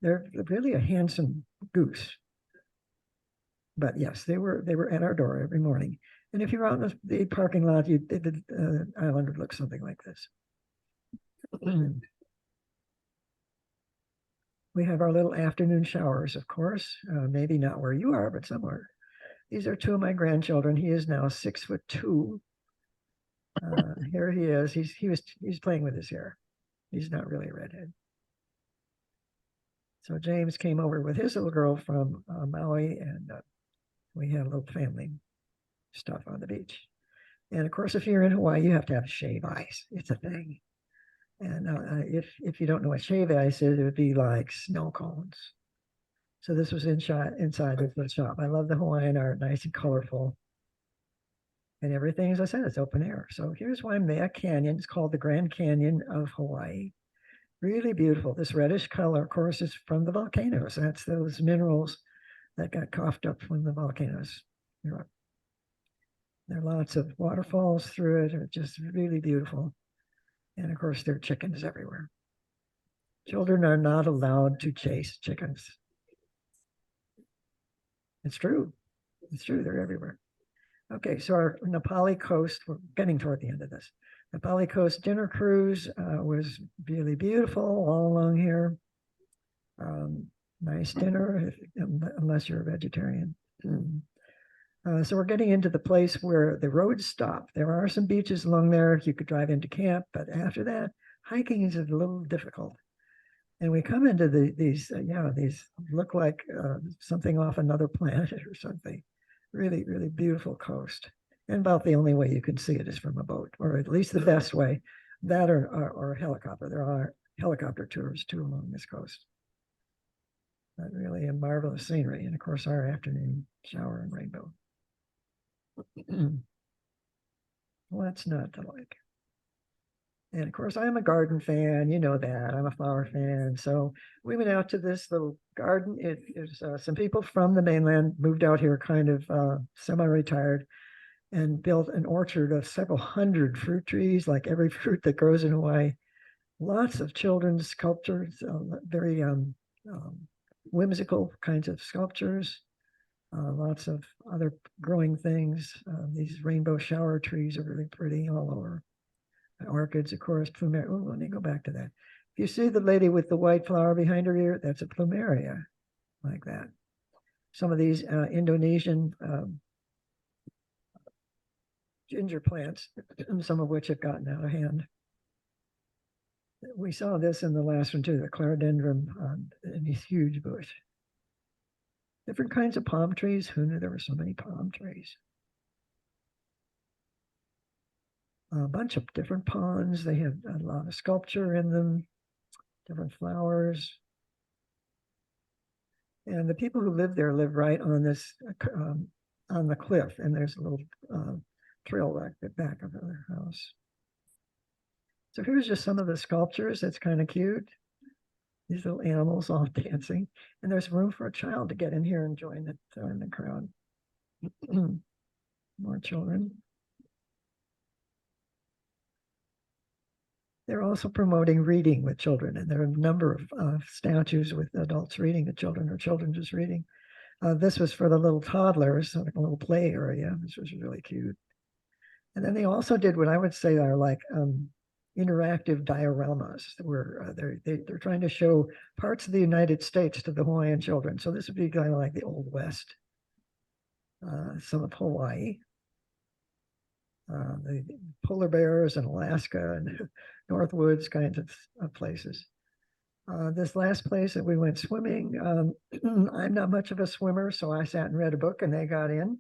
They're really a handsome goose. But yes, they were at our door every morning. And if you're out in the parking lot, the island would look something like this. We have our little afternoon showers, of course. Maybe not where you are, but somewhere. These are 2 of my grandchildren. He is now 6'2". Here he is. He's playing with his hair. He's not really a redhead. So James came over with his little girl from Maui, and we had a little family stuff on the beach. And of course, if you're in Hawaii, you have to have shave ice. It's a thing. And if you don't know what shave ice is, it would be like snow cones. So this was inside the shop. I love the Hawaiian art, nice and colorful. And everything, as I said, it's open air. So here's Waimea Canyon. It's called the Grand Canyon of Hawaii. Really beautiful. This reddish color, of course, is from the volcanoes. That's those minerals that got coughed up from the volcanoes. There are lots of waterfalls through it. It's just really beautiful. And of course, there are chickens everywhere. Children are not allowed to chase chickens. It's true. It's true. They're everywhere. Okay, so our Nepali coast, we're getting toward the end of this. Nepali coast dinner cruise was really beautiful all along here. Nice dinner, unless you're a vegetarian. So we're getting into the place where the roads stop. There are some beaches along there. You could drive into camp, but after that, hiking is a little difficult. And we come into these look like something off another planet or something. Really, really beautiful coast. And about the only way you can see it is from a boat, or at least the best way, that or a helicopter. There are helicopter tours too along this coast. But really a marvelous scenery. And of course, our afternoon shower and rainbow. What's not to like? And of course, I'm a garden fan. You know that. I'm a flower fan. So we went out to this little garden. It is some people from the mainland moved out here kind of semi-retired and built an orchard of several hundred fruit trees, like every fruit that grows in Hawaii. Lots of children's sculptures, very whimsical kinds of sculptures. Lots of other growing things. These rainbow shower trees are really pretty all over. Orchids, of course, plumeria. Oh, let me go back to that. If you see the lady with the white flower behind her ear, that's a plumeria, like that. Some of these Indonesian ginger plants, some of which have gotten out of hand. We saw this in the last one too, the clerodendron in this huge bush. Different kinds of palm trees. Who knew there were so many palm trees? A bunch of different ponds. They have a lot of sculpture in them, different flowers. And the people who live there live right on this, on the cliff. And there's a little trail right at the back of their house. So here's just some of the sculptures. It's kind of cute. These little animals all dancing. And there's room for a child to get in here and join the crowd. More children. They're also promoting reading with children, and there are a number of statues with adults reading to children or children just reading. This was for the little toddlers, so like a little play area, which was really cute. And then they also did what I would say are like interactive dioramas, where they're trying to show parts of the United States to the Hawaiian children. So this would be kind of like the Old West, some of Hawaii. The polar bears in Alaska and Northwoods kinds of places. This last place that we went swimming, I'm not much of a swimmer, so I sat and read a book and they got in.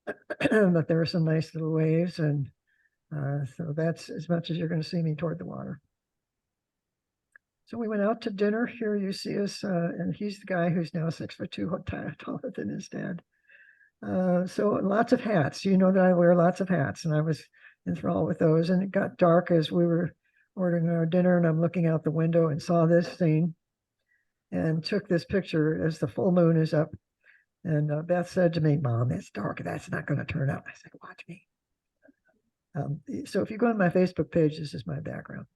But there were some nice little waves, and so that's as much as you're going to see me toward the water. So we went out to dinner. Here you see us, and he's the guy who's now 6'2" taller than his dad. So lots of hats. You know that I wear lots of hats, and I was enthralled with those. And it got dark as we were ordering our dinner, and I'm looking out the window and saw this scene and took this picture as the full moon is up. And Beth said to me, "Mom, it's dark. That's not going to turn out." I said, "Watch me." So if you go on my Facebook page, this is my background.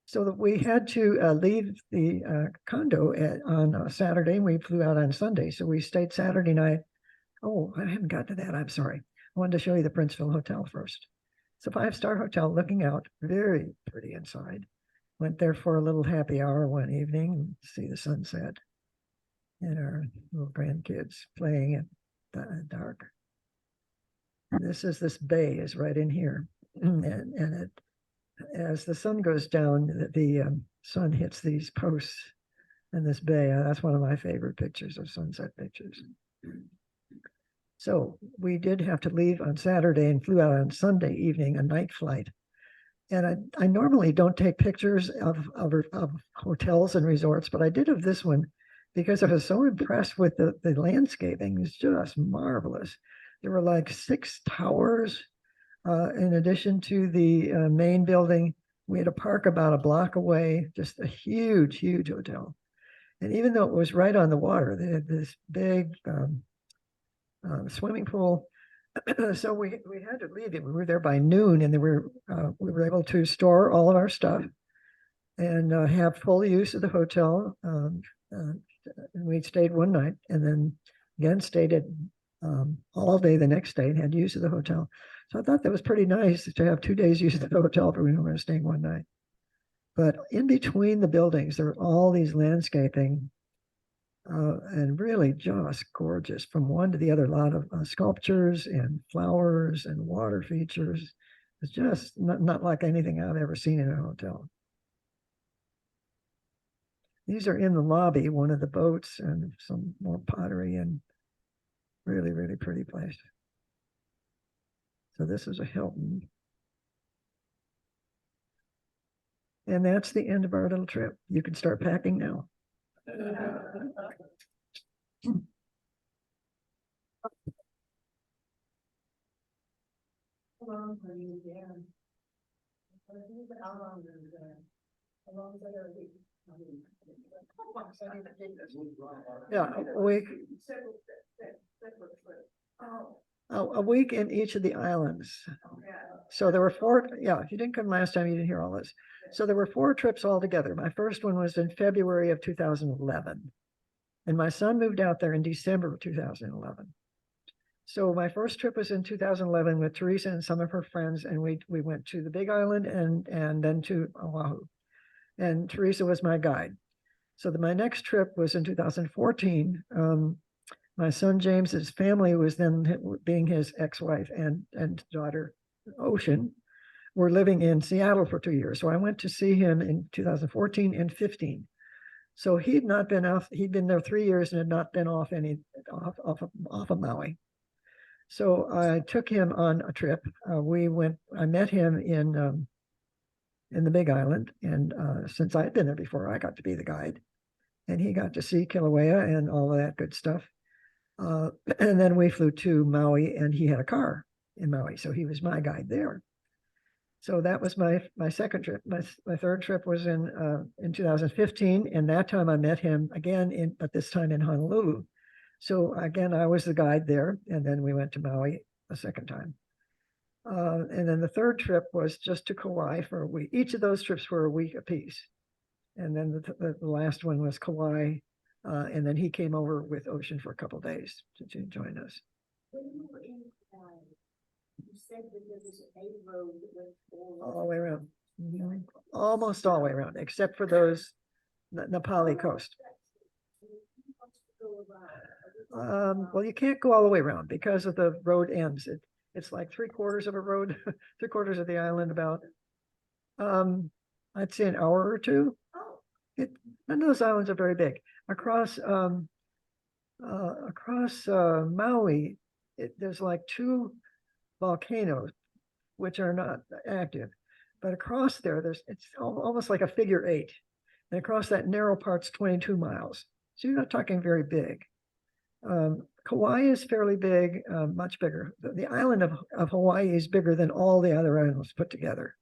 So that we had to leave the condo on Saturday, and we flew out on Sunday. So we stayed Saturday night. Oh, I haven't got to that. I'm sorry. I wanted to show you the Princeville Hotel first. It's a 5-star hotel looking out, very pretty inside. Went there for a little happy hour one evening, see the sunset, and our little grandkids playing in the dark. And this bay is right in here. And as the sun goes down, the sun hits these posts in this bay. That's one of my favorite pictures of sunset pictures. So we did have to leave on Saturday and flew out on Sunday evening, a night flight. And I normally don't take pictures of hotels and resorts, but I did of this one because I was so impressed with the landscaping. It's just marvelous. There were like 6 towers in addition to the main building. We had a park about a block away, just a huge, huge hotel. And even though it was right on the water, they had this big swimming pool. So we had to leave it. We were there by noon, and we were able to store all of our stuff and have full use of the hotel. And we stayed one night, and then again stayed at all day the next day and had use of the hotel. So I thought that was pretty nice to have 2 days use of the hotel for we were staying one night. But in between the buildings, there were all these landscaping and really just gorgeous from one to the other. A lot of sculptures and flowers and water features. It's just not like anything I've ever seen in a hotel. These are in the lobby, one of the boats, and some more pottery, and really, really pretty place. So this is a Hilton. And that's the end of our little trip. You can start packing now. Yeah, a week in each of the islands. So there were 4. Yeah, if you didn't come last time, you didn't hear all this. So there were 4 trips altogether. My first one was in February of 2011. And my son moved out there in December of 2011. So my first trip was in 2011 with Teresa and some of her friends, and we went to the Big Island and then to Oahu. And Teresa was my guide. So my next trip was in 2014. My son James's family was then, being his ex-wife and daughter Ocean, were living in Seattle for 2 years. So I went to see him in 2014 and 15. So he'd not been off. He'd been there 3 years and had not been off of Maui. So I took him on a trip. I met him in the Big Island, and since I'd been there before, I got to be the guide, and he got to see Kilauea and all of that good stuff. And then we flew to Maui, and he had a car in Maui, so he was my guide there. So that was my second trip. My third trip was in 2015, and that time I met him again but this time in Honolulu. So again, I was the guide there, and then we went to Maui a second time. And then the third trip was just to Kauai for a week. Each of those trips were a week apiece. And then the last one was Kauai, and then he came over with Ocean for a couple of days to join us. You said that there was a road that went all the way around. Almost all the way around, except for those Nepali coast. Well, you can't go all the way around because of the road ends. It's like 3/4 of a road, 3/4 of the island about. I'd say an hour or two. None of those islands are very big. Across Maui, there's like 2 volcanoes, which are not active, but across there, it's almost like a figure 8, and across that narrow part's 22 miles. So you're not talking very big. Kauai is fairly big, much bigger. The island of Hawaii is bigger than all the other islands put together.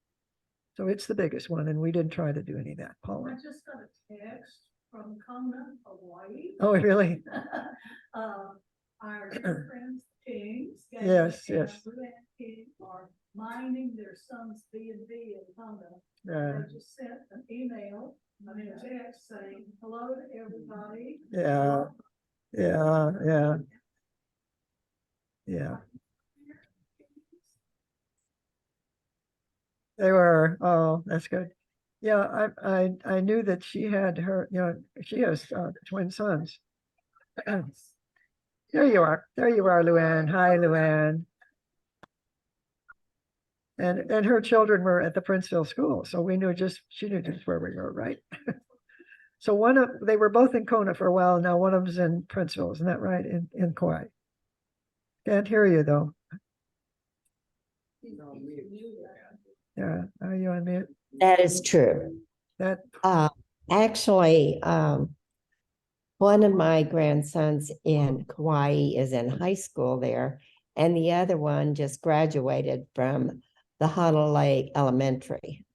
So it's the biggest one, and we didn't try to do any of that. Paula? I just got a text from Kona, Hawaii. Oh, really? Our dear friends, Kings. Yes. King are minding their son's B&B in Kona. Yeah. They just sent an email, a text saying, hello to everybody. Yeah. They were. Oh, that's good. Yeah, I knew that she had she has twin sons. There you are, Luann. Hi, Luann. And her children were at the Princeville school, so she knew just where we were, right? So they were both in Kona for a while. Now one of them's in Princeville, isn't that right? In Kauai. Can't hear you though. Yeah, are you on mute? That is true. That, Actually, one of my grandsons in Kauai is in high school there, and the other one just graduated from the Honolulu Elementary.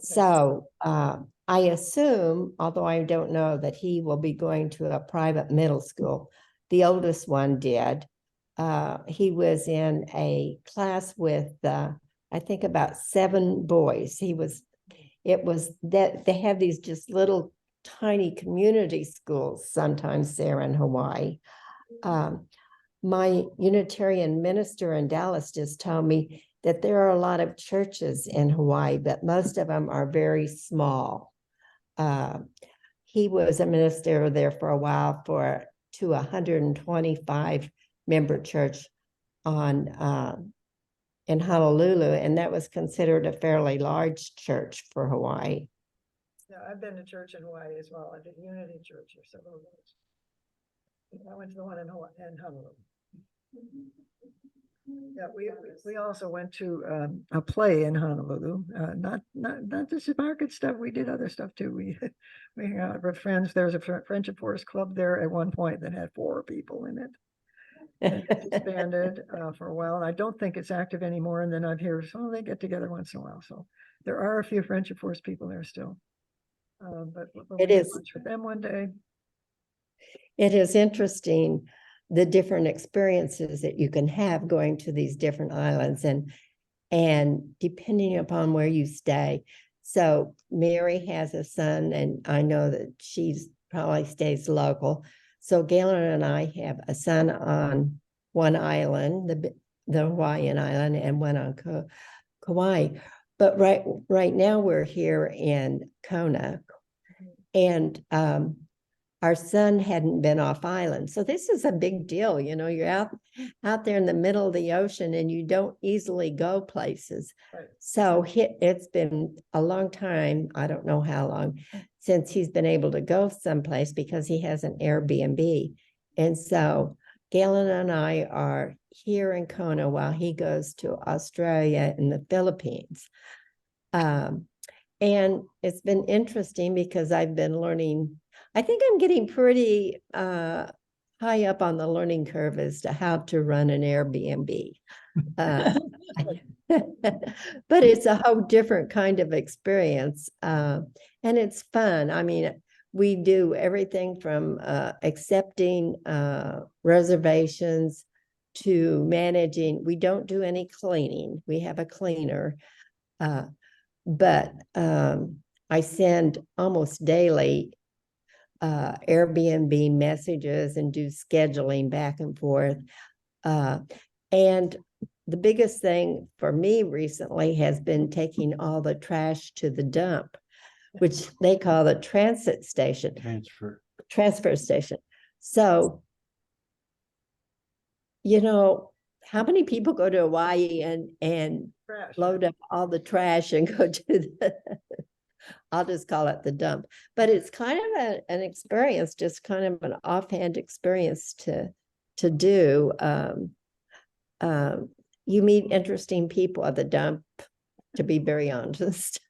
okay. So I assume, although I don't know, that he will be going to a private middle school. The oldest one did. He was in a class with, I think, about 7 boys. It was that they have these just little tiny community schools sometimes there in Hawaii. My Unitarian minister in Dallas just told me that there are a lot of churches in Hawaii, but most of them are very small. He was a minister there for a while to 125 member church on in Honolulu, and that was considered a fairly large church for Hawaii. Yeah, I've been to church in Hawaii as well. I did Unity Church or several of those. I went to the one in Hawaii and Honolulu. Yeah, we also went to a play in Honolulu. Not just market stuff. We did other stuff too. We hung out with friends. There's a Friendship Forest Club there at one point that had 4 people in it. And it disbanded for a while, and I don't think it's active anymore. And then I'd hear, so they get together once in a while. So there are a few Friendship Forest people there still. But we'll It is. lunch with them one day. It is interesting, the different experiences that you can have going to these different islands and depending upon where you stay. So Mary has a son, and I know that she's probably stays local. So Galen and I have a son on one island, the Hawaiian island, and one on Kauai. But right now we're here in Kona, and our son hadn't been off island. So this is a big deal. You know, you're out there in the middle of the ocean and you don't easily go places. Right. So it's been a long time, I don't know how long, since he's been able to go someplace because he has an Airbnb. And so Galen and I are here in Kona while he goes to Australia and the Philippines. And it's been interesting because I've been learning. I think I'm getting pretty high up on the learning curve as to how to run an Airbnb. But it's a whole different kind of experience. And it's fun. I mean, we do everything from accepting reservations to managing. We don't do any cleaning. We have a cleaner. But I send almost daily Airbnb messages and do scheduling back and forth. And the biggest thing for me recently has been taking all the trash to the dump, which they call the transit station. Transfer station. So, you know, how many people go to Hawaii and Trash. load up all the trash and go to the I'll just call it the dump, but it's kind of an experience, just kind of an offhand experience to do. You meet interesting people at the dump, to be very honest.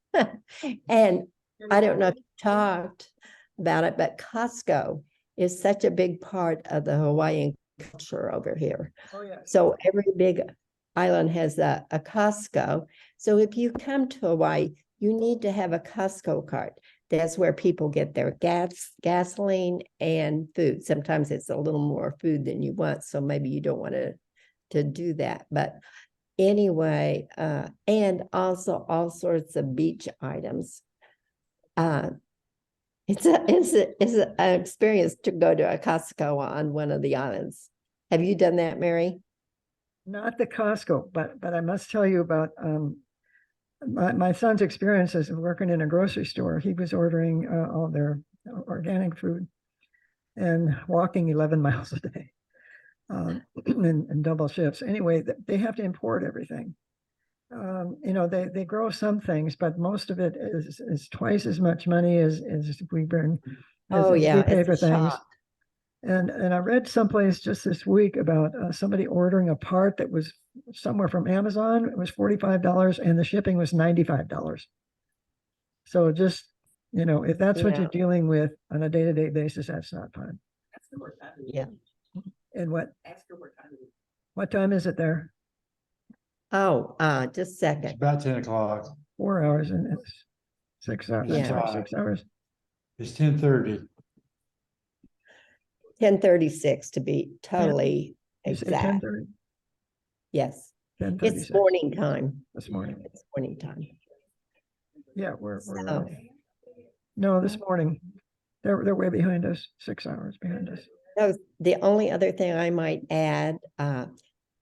And I don't know if you talked about it, but Costco is such a big part of the Hawaiian culture over here. Oh, yes. So every big island has a Costco. So if you come to Hawaii, you need to have a Costco cart. That's where people get their gasoline and food. Sometimes it's a little more food than you want, so maybe you don't want to do that. But anyway, and also all sorts of beach items. It's an experience to go to a Costco on one of the islands. Have you done that, Mary? Not the Costco, but I must tell you about my son's experiences of working in a grocery store. He was ordering all their organic food and walking 11 miles a day in double shifts. Anyway, they have to import everything. You know, they grow some things, but most of it is twice as much money as we burn. Oh, yeah, we pay it's for a things. shock. And I read someplace just this week about somebody ordering a part that was somewhere from Amazon. It was $45 and the shipping was $95. So just, if that's what you're Yeah. dealing with on a day-to-day basis, that's not fun. Yeah. And what time is it there? Oh, just a It's second. about 10 o'clock. 4 hours and it's 6 hours. I'm Yeah. sorry, 6 hours. It's 10:30. 10:36 to be totally You say exact. 10:30? Yes, 10:36 it's morning time. this morning. It's morning time. Yeah, we're So, no, this morning. They're way behind us, 6 hours behind us. so the only other thing I might add,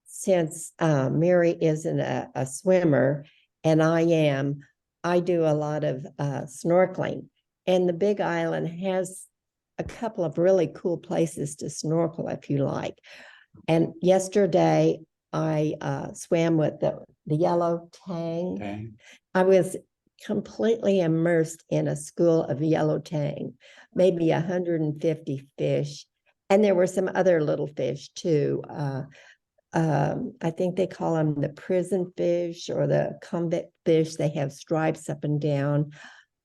since Mary isn't a swimmer and I am, I do a lot of snorkeling. And the Big Island has a couple of really cool places to snorkel if you like. And yesterday I swam with the yellow tang. Dang. I was completely immersed in a school of yellow tang, maybe 150 fish. And there were some other little fish too. I think they call them the prison fish or the convict fish. They have stripes up and down.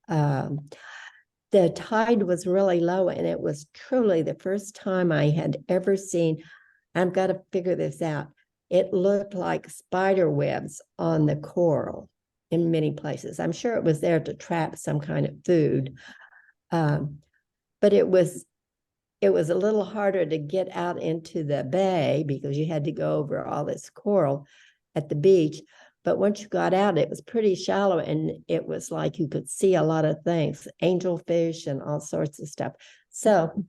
The tide was really low, and it was truly the first time I had ever seen. I've got to figure this out. It looked like spider webs on the coral in many places. I'm sure it was there to trap some kind of food. But it was a little harder to get out into the bay because you had to go over all this coral at the beach. But once you got out, it was pretty shallow and it was like you could see a lot of things, angelfish and all sorts of stuff. So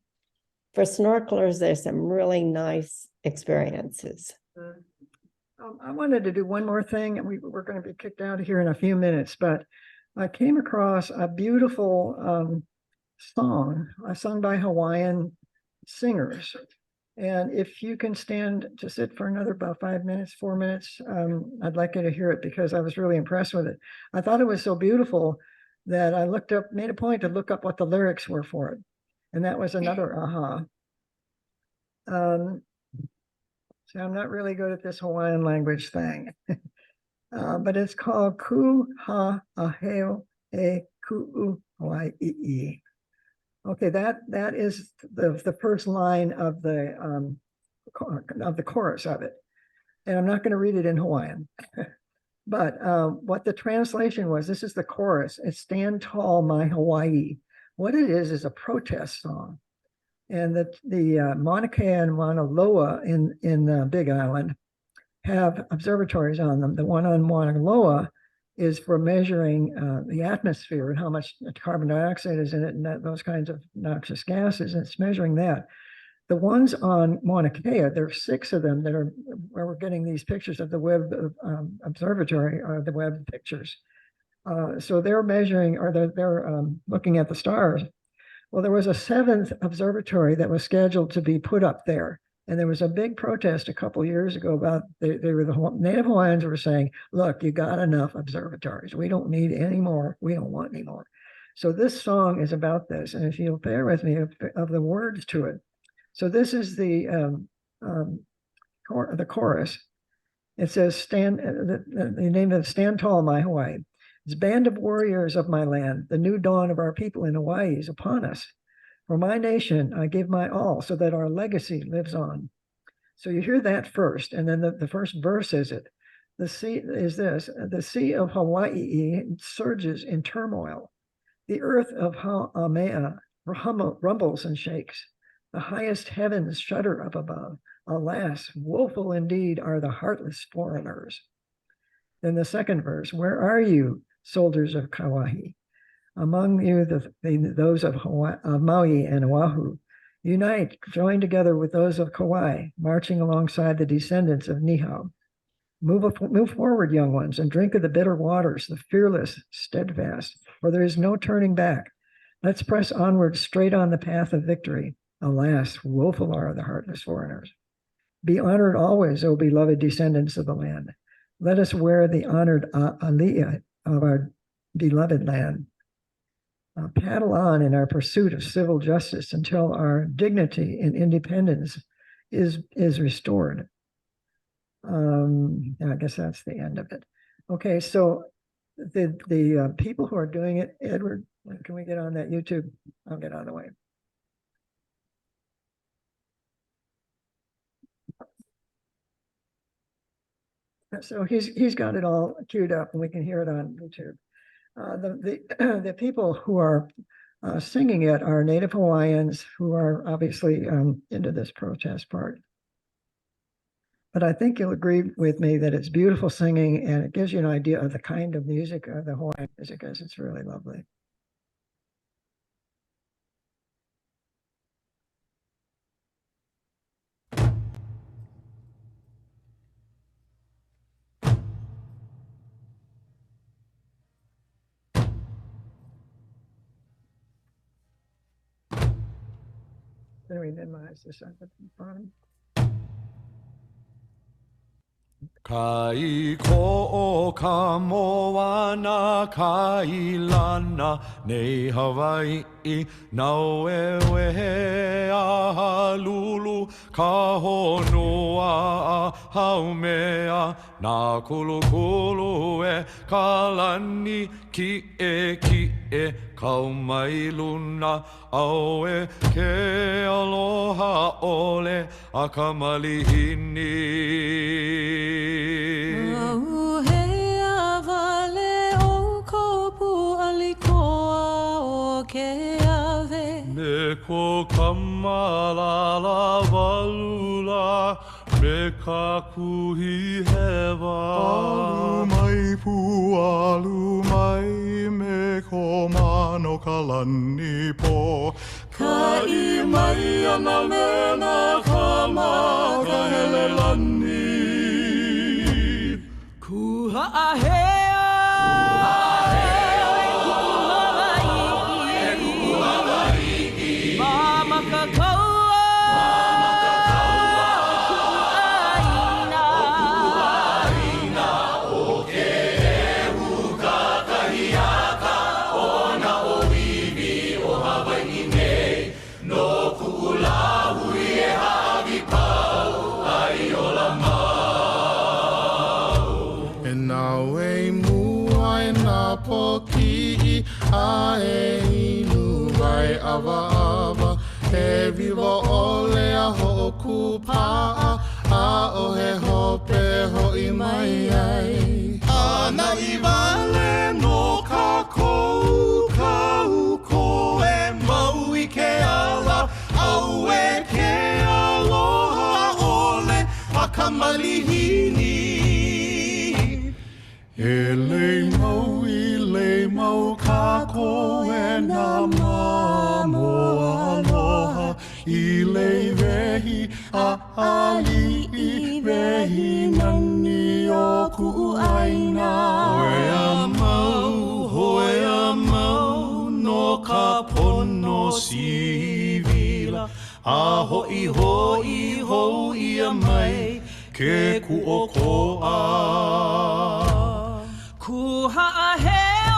for snorkelers, there's some really nice experiences. I wanted to do one more thing, and we're going to be kicked out of here in a few minutes, but I came across a beautiful song sung by Hawaiian singers. And if you can stand to sit for another about 5 minutes, 4 minutes, I'd like you to hear it because I was really impressed with it. I thought it was so beautiful that I made a point to look up what the lyrics were for it. And that was another aha. So I'm not really good at this Hawaiian language thing. But it's called Ku Ha Aheo E Ku'u Hawaii. Okay, that is the first line of the chorus of it, and I'm not going to read it in Hawaiian. But what the translation was, this is the chorus. It's "Stand Tall, My Hawaii." What it is a protest song, and the Mauna Kea and Mauna Loa in Big Island have observatories on them. The one on Mauna Loa is for measuring the atmosphere and how much carbon dioxide is in it and those kinds of noxious gases. And it's measuring that. The ones on Mauna Kea, there are 6 of them that are where we're getting these pictures of the Webb observatory or the Webb pictures. So they're measuring or they're looking at the stars. Well, there was a 7th observatory that was scheduled to be put up there. And there was a big protest a couple of years ago about the Native Hawaiians were saying, look, you got enough observatories. We don't need any more. We don't want any more. So this song is about this. And if you'll bear with me of the words to it. So this is the chorus. It says, the name of Stand Tall, My Hawaii. It's band of warriors of my land. The new dawn of our people in Hawaii is upon us. For my nation, I give my all so that our legacy lives on. So you hear that first, and then the first verse is it. The sea is this, the sea of Hawaii surges in turmoil. The earth of Haumea rumbles and shakes. The highest heavens shudder up above. Alas, woeful indeed are the heartless foreigners. Then the second verse, where are you, soldiers of Kauai? Among you, those of Maui and Oahu, unite, join together with those of Kauai, marching alongside the descendants of Nihau. Move forward, young ones, and drink of the bitter waters, the fearless, steadfast, for there is no turning back. Let's press onward straight on the path of victory. Alas, woeful are the heartless foreigners. Be honored always, O beloved descendants of the land. Let us wear the honored aliyah of our beloved land. paddle on in our pursuit of civil justice until our dignity and independence is restored. I guess that's the end of it. Okay, so the people who are doing it, Edward, can we get on that YouTube? I'll get on the way. So he's got it all queued up and we can hear it on YouTube. The people who are singing it are Native Hawaiians who are obviously into this protest part. But I think you'll agree with me that it's beautiful singing and it gives you an idea of the kind of music the Hawaiian music is. It's really lovely. Let me minimize this up at the bottom. Kai ko'o ka moana kai lana nei Hawaii nau e wehe a lulu ka honua a haumea na kulu e ka lani ki e kau mai luna au e ke aloha ole a ka malihini. Me ko kamalala walula me ka kuhi hewa. Alu mai pu alu mai me ko mano ka lani po. Ka I mai ana me na ka ma ka hele lani. Kuha ahea. He viva ole a hoku pa'a a o he hope hoi mai ai. Ana I wale no ka kou kau ko e mau I ke ala au e ke aloha ole a ka malihini. E le mau ka ko e na mamo aloha I le vehi a ali I vehi nani o ku aina. Hoe a mau no ka pono sivila a hoi a mai ke ku o ko a. Kuha a heo.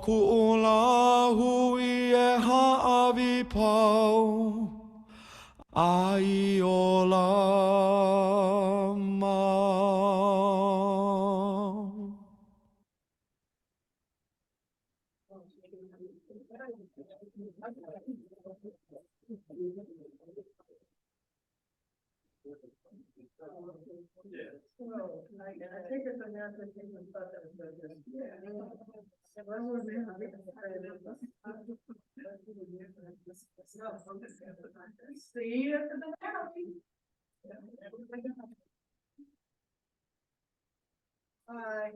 Ku Well, I think it's a matter of thinking about that, but, yeah. Well, we're See you at the valley. Bye.